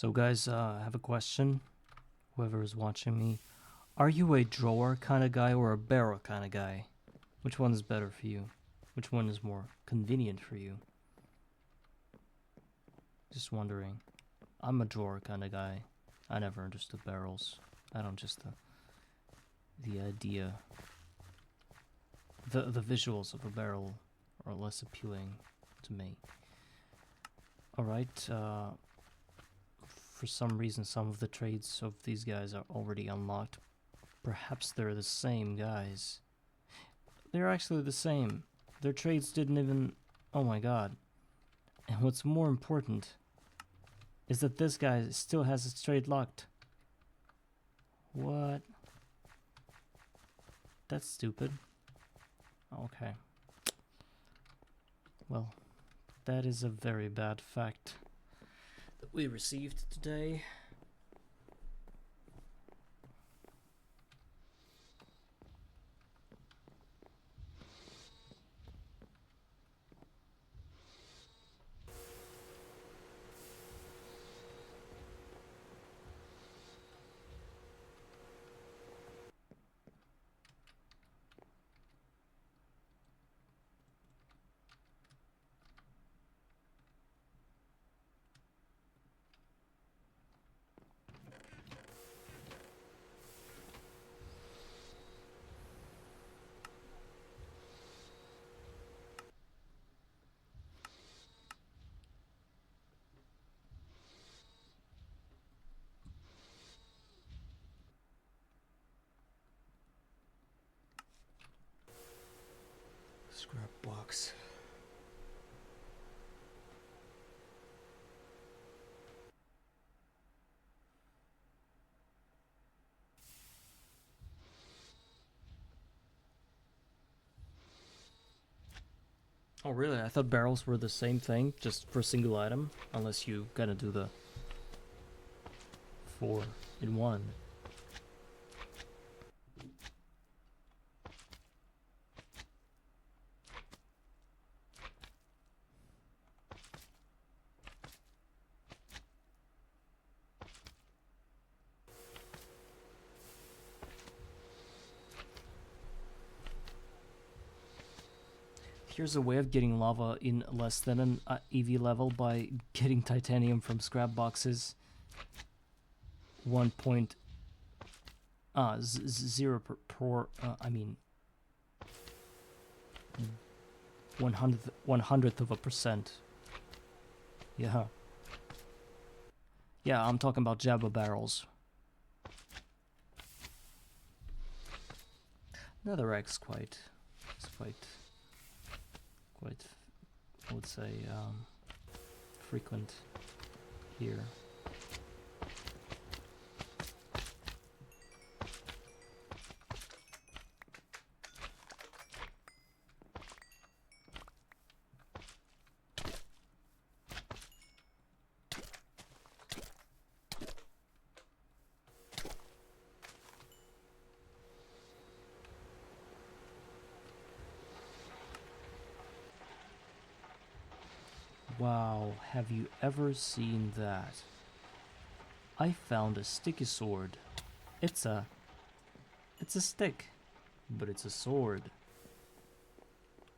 So guys, I have a question. Whoever is watching me, are you a drawer kind of guy or a barrel kind of guy? Which one is better for you? Which one is more convenient for you? Just wondering. I'm a drawer kind of guy. I never understood barrels. I don't just the idea. The visuals of a barrel are less appealing to me. Alright, for some reason some of the traits of these guys are already unlocked. Perhaps they're the same guys. They're actually the same. Their traits didn't even... Oh my god. And what's more important is that this guy still has his trait locked. What? That's stupid. Okay. Well, that is a very bad fact that we received today. Scrap box. Oh really? I thought barrels were the same thing, just for a single item, unless you gotta do the 4 in 1. Here's a way of getting lava in less than an EV level by getting titanium from scrap boxes. 1 point 0 per I mean 100th of a percent. Yeah. Yeah, I'm talking about Jabba barrels. Netherrack's quite, I would say, frequent here. Wow, have you ever seen that? I found a sticky sword. It's a stick, but it's a sword.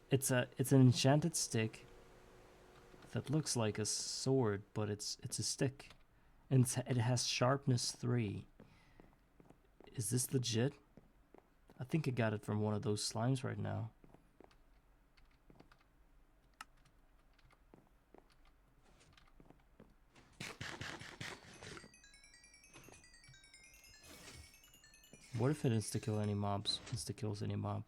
It's an enchanted stick that looks like a sword, but it's a stick. And it has sharpness 3. Is this legit? I think I got it from one of those slimes right now. What if it insta-kills any mobs? Insta-kills any mob?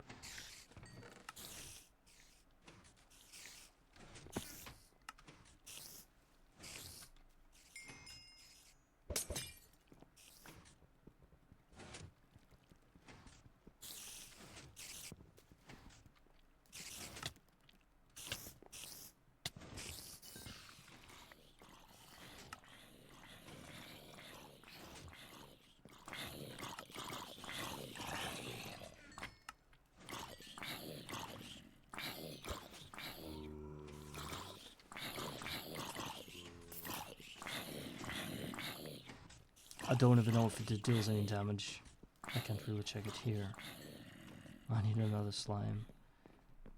I don't even know if it deals any damage. I can't really check it here. I need another slime.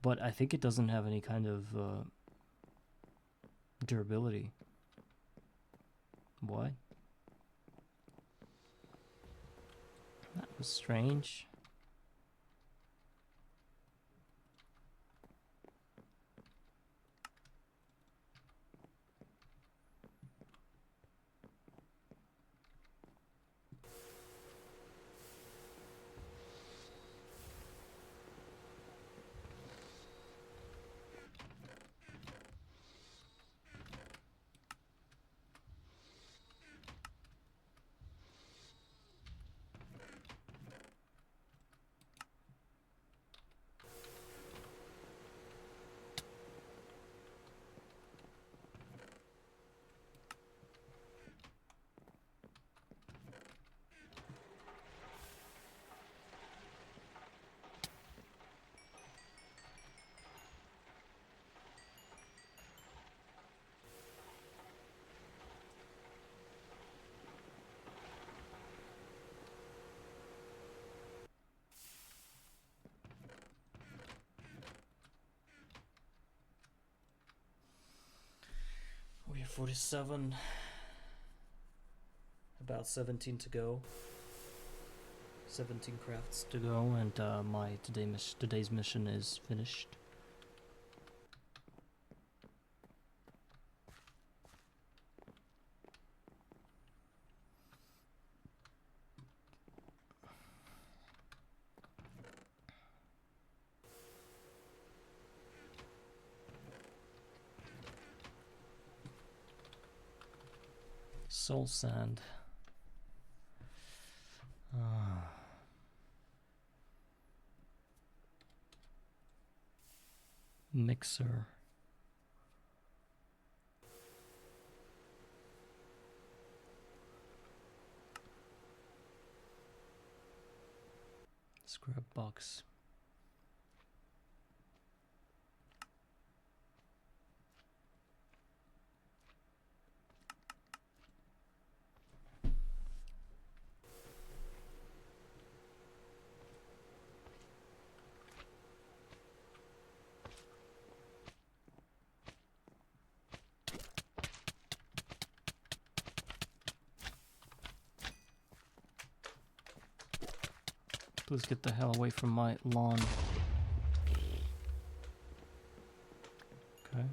But I think it doesn't have any kind of durability. What? That was strange. We have 47. About 17 to go. 17 crafts to go, and my today's mission is finished. soul sand. Mixer. Scrap box. Please get the hell away from my lawn. Okay.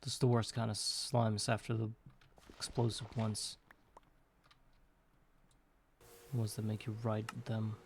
This is the worst kind of slimes after the explosive ones. The ones that make you ride them.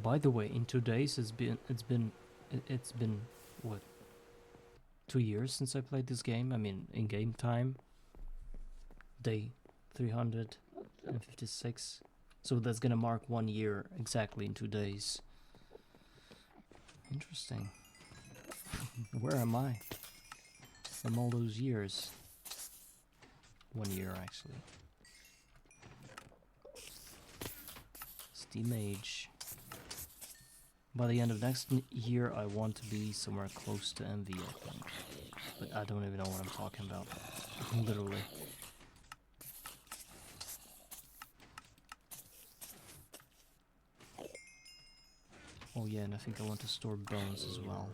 By the way, in 2 days it's been what, 2 years since I played this game. I mean, in game time, day 356. So that's gonna mark 1 year exactly in 2 days. Interesting. Where am I from all those years? 1 year actually. Steam Age. By the end of next year, I want to be somewhere close to MV, I think. But I don't even know what I'm talking about. Literally. Oh yeah, and I think I want to store bones as well.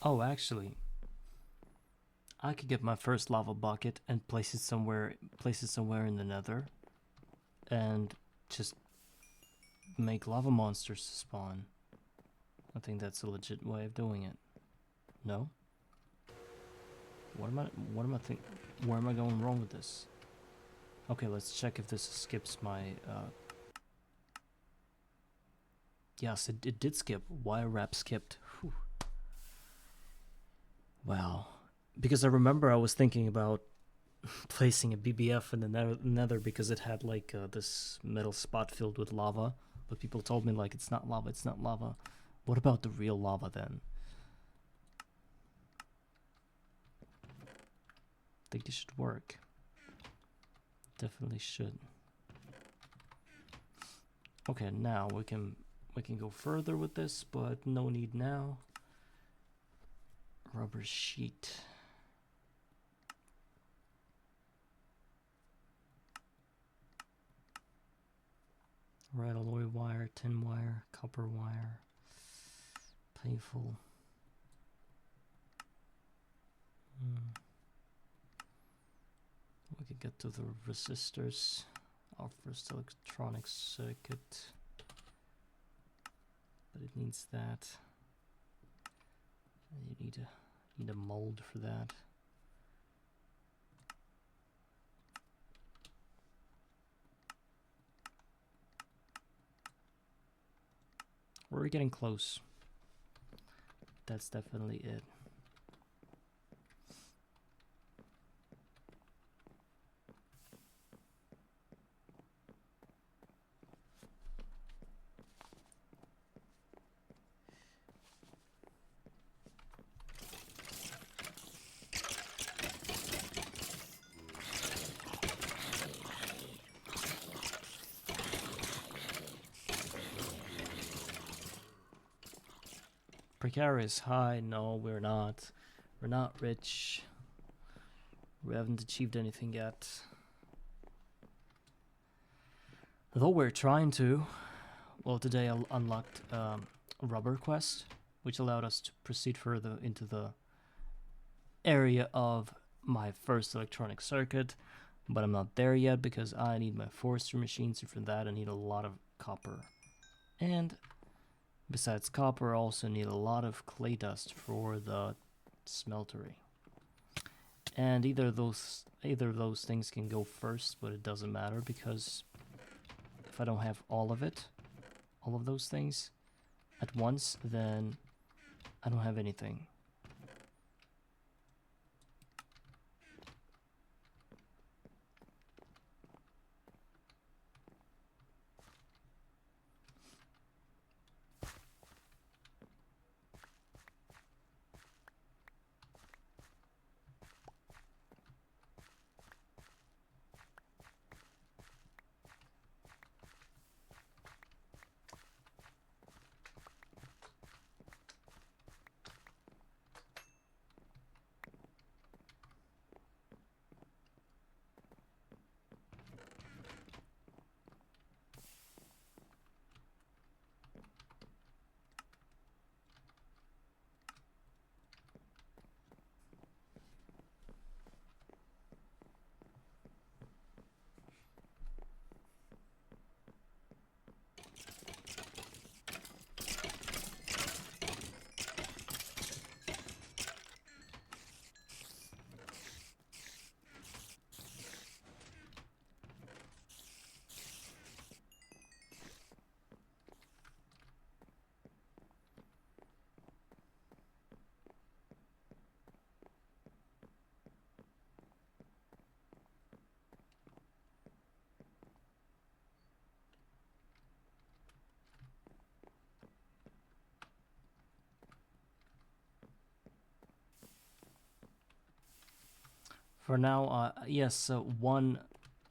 Oh, actually, I could get my first lava bucket and place it somewhere in the nether and just make lava monsters spawn. I think that's a legit way of doing it. No? Where am I where am I going wrong with this? Okay, let's check if this skips my yes, it did skip. Wire wrap skipped. Whew. Wow. Because I remember I was thinking about placing a BBF in the nether because it had like this metal spot filled with lava, but people told me like it's not lava, it's not lava. What about the real lava then? I think this should work. Definitely should. Okay, now we can go further with this, but no need now. Rubber sheet. Red alloy wire, tin wire, copper wire. Painful. We could get to the resistors. Our first electronic circuit. But it needs that. You need a mold for that. We're getting close. That's definitely it. Precarious high? No, we're not. We're not rich. We haven't achieved anything yet. Though we're trying to. Well, today I unlocked a rubber quest, which allowed us to proceed further into the area of my first electronic circuit. But I'm not there yet because I need my forestry machines, and for that I need a lot of copper. And besides copper, I also need a lot of clay dust for the smeltery. And either of those things can go first, but it doesn't matter because if I don't have all of those things at once, then I don't have anything. For now, yes, so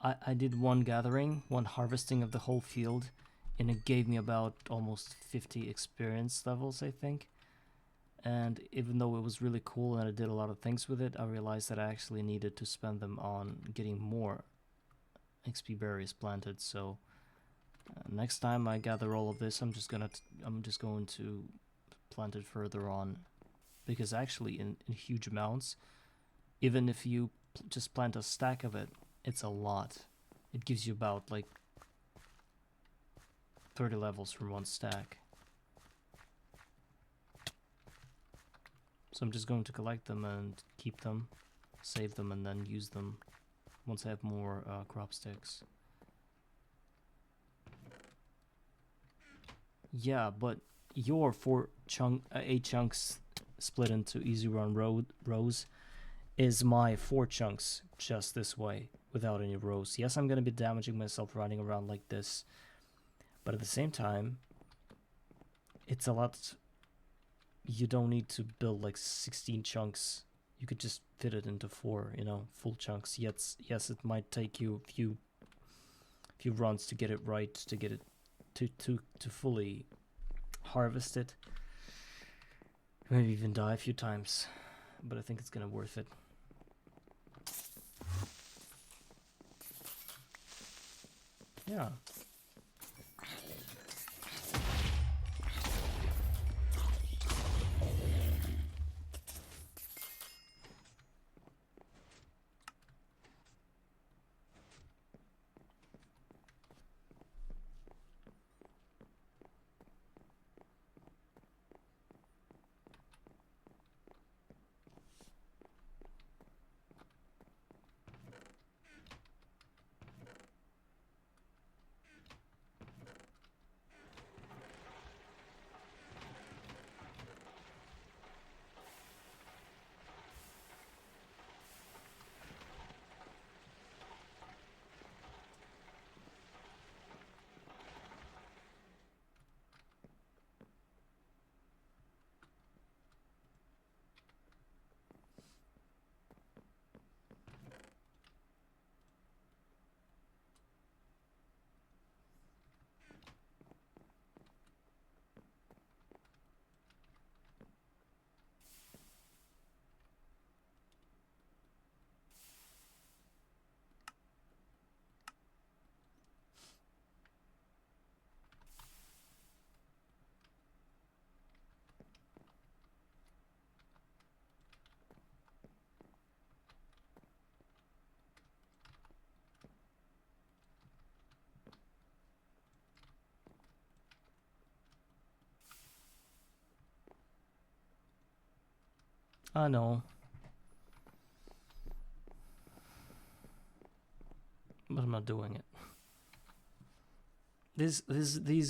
I did one gathering, one harvesting of the whole field, and it gave me about almost 50 experience levels, I think. And even though it was really cool and I did a lot of things with it, I realized that I actually needed to spend them on getting more XP berries planted. So next time I gather all of this, I'm just going to plant it further on because actually in huge amounts, even if you just plant a stack of it, it's a lot. It gives you about like 30 levels from one stack. So I'm just going to collect them and keep them, save them, and then use them once I have more crop sticks. Yeah, but your 8 chunks split into easy run rows is my 4 chunks just this way without any rows. Yes, I'm gonna be damaging myself running around like this, but at the same time, it's a lot. You don't need to build like 16 chunks. You could just fit it into 4, you know, full chunks. Yes, it might take you a few runs to get it right, to get it to fully harvest it. Maybe even die a few times, but I think it's gonna worth it. Yeah. I know. But I'm not doing it. These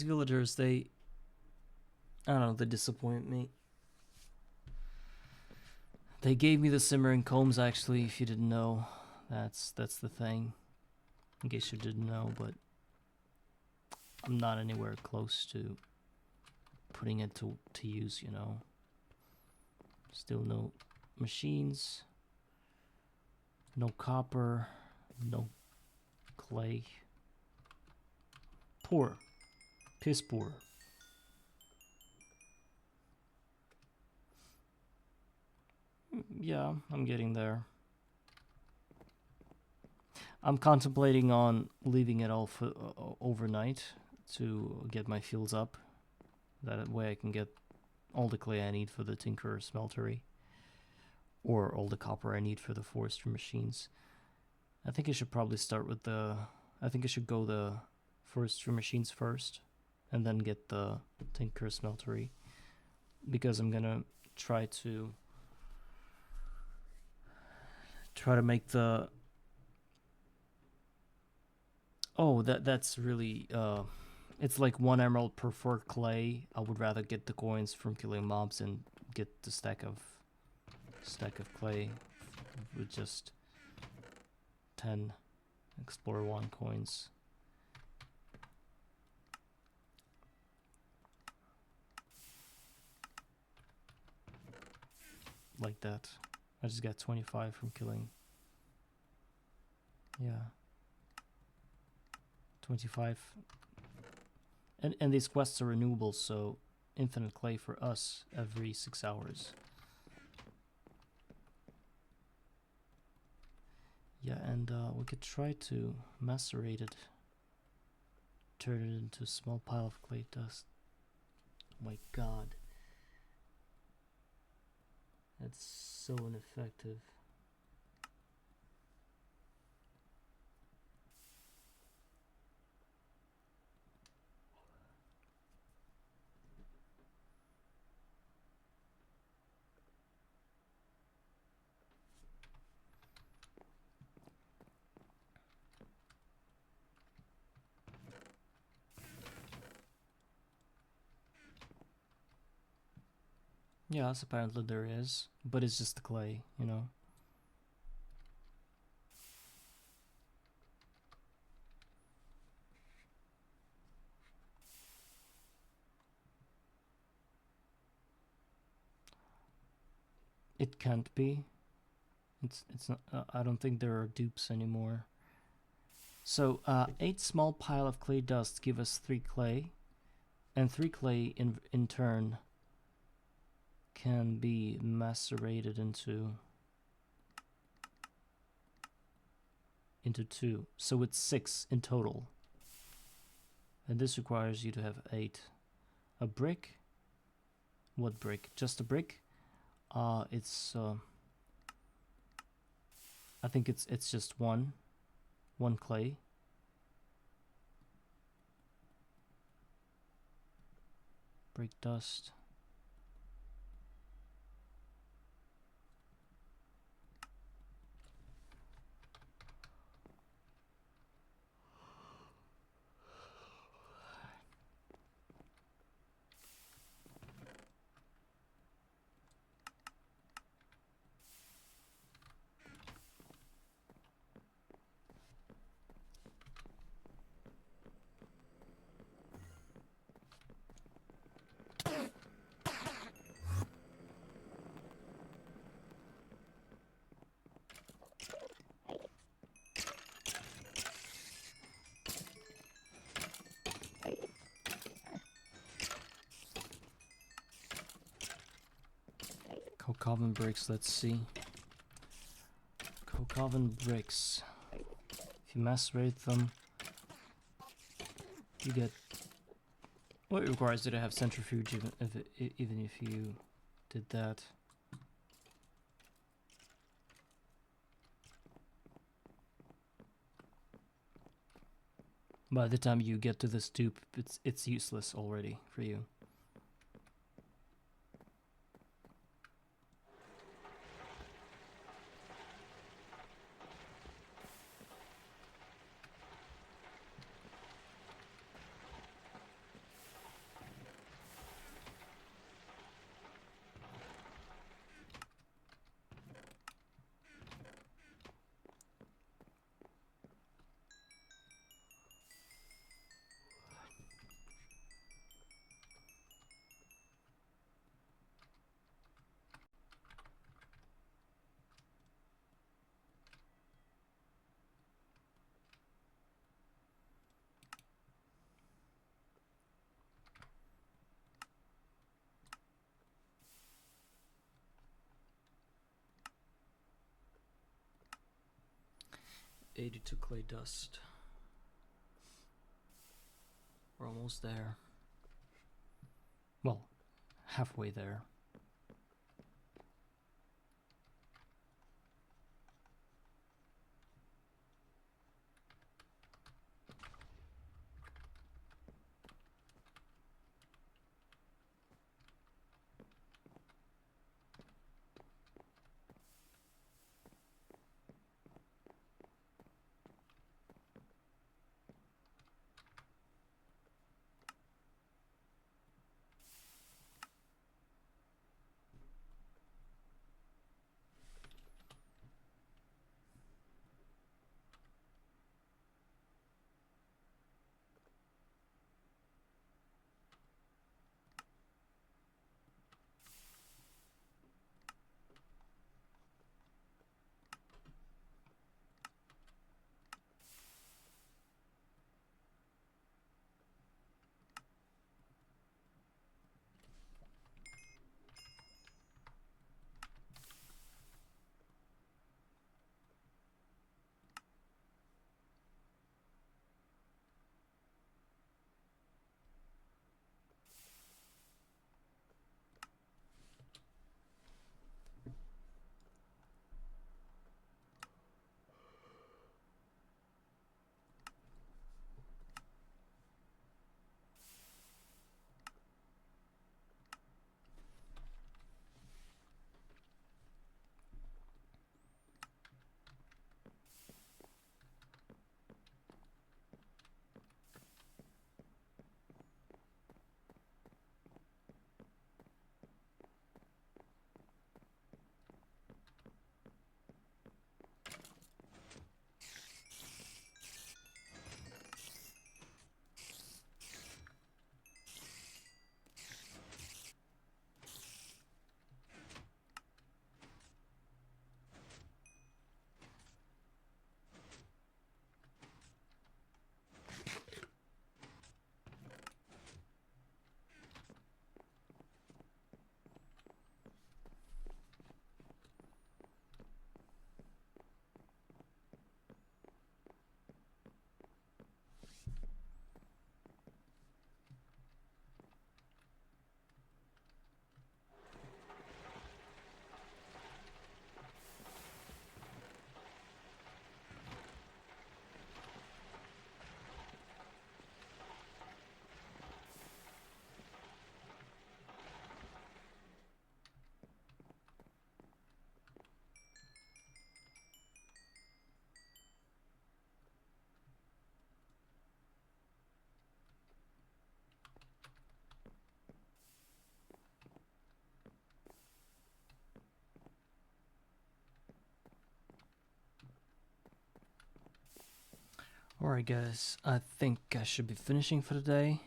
villagers, I don't know, they disappoint me. They gave me the simmering combs, actually, if you didn't know. That's the thing. In case you didn't know, but I'm not anywhere close to putting it to use, you know. Still no machines, no copper, no clay. Poor. Piss poor. Yeah, I'm getting there. I'm contemplating on leaving it all for overnight to get my fields up. That way I can get all the clay I need for the tinker smeltery, or all the copper I need for the forestry machines. I think I should probably start with I think I should go the forestry machines first, and then get the tinker smeltery, because I'm gonna try to make the... Oh, that's really it's like 1 emerald per 4 clay. I would rather get the coins from killing mobs and get the stack of clay with just 10 Explore 1 coins. Like that. I just got 25 from killing. Yeah. 25. And these quests are renewable, so infinite clay for us every 6 hours. Yeah, and we could try to macerate it. Turn it into a small pile of clay dust. Oh my god. It's so ineffective. Yes, apparently there is, but it's just the clay, you know. It can't be. It's not. I don't think there are dupes anymore. So 8 small pile of clay dust give us 3 clay, and 3 clay in turn can be macerated into 2. So it's 6 in total. And this requires you to have 8. A brick? What brick? Just a brick? It's I think it's just one clay. Brick dust. Coke oven bricks, let's see. Coke oven bricks. If you macerate them, you get... Well, it requires you to have centrifuge even if you did that. By the time you get to this tube, it's useless already for you. ...82 clay dust. We're almost there. Well, halfway there. Alright guys, I think I should be finishing for the day.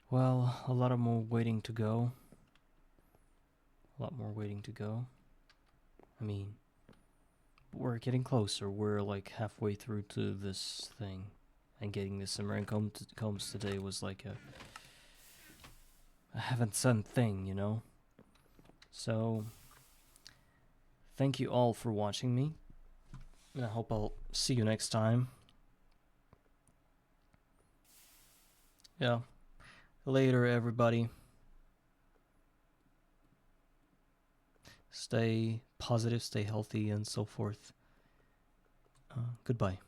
Well, a lot of more waiting to go. A lot more waiting to go. I mean, we're getting closer. We're like halfway through to this thing. And getting the Simmering combs today was like a heaven-sent thing, you know? So, thank you all for watching me. And I hope I'll see you next time. Yeah. Later, everybody. Stay positive, stay healthy, and so forth. Goodbye.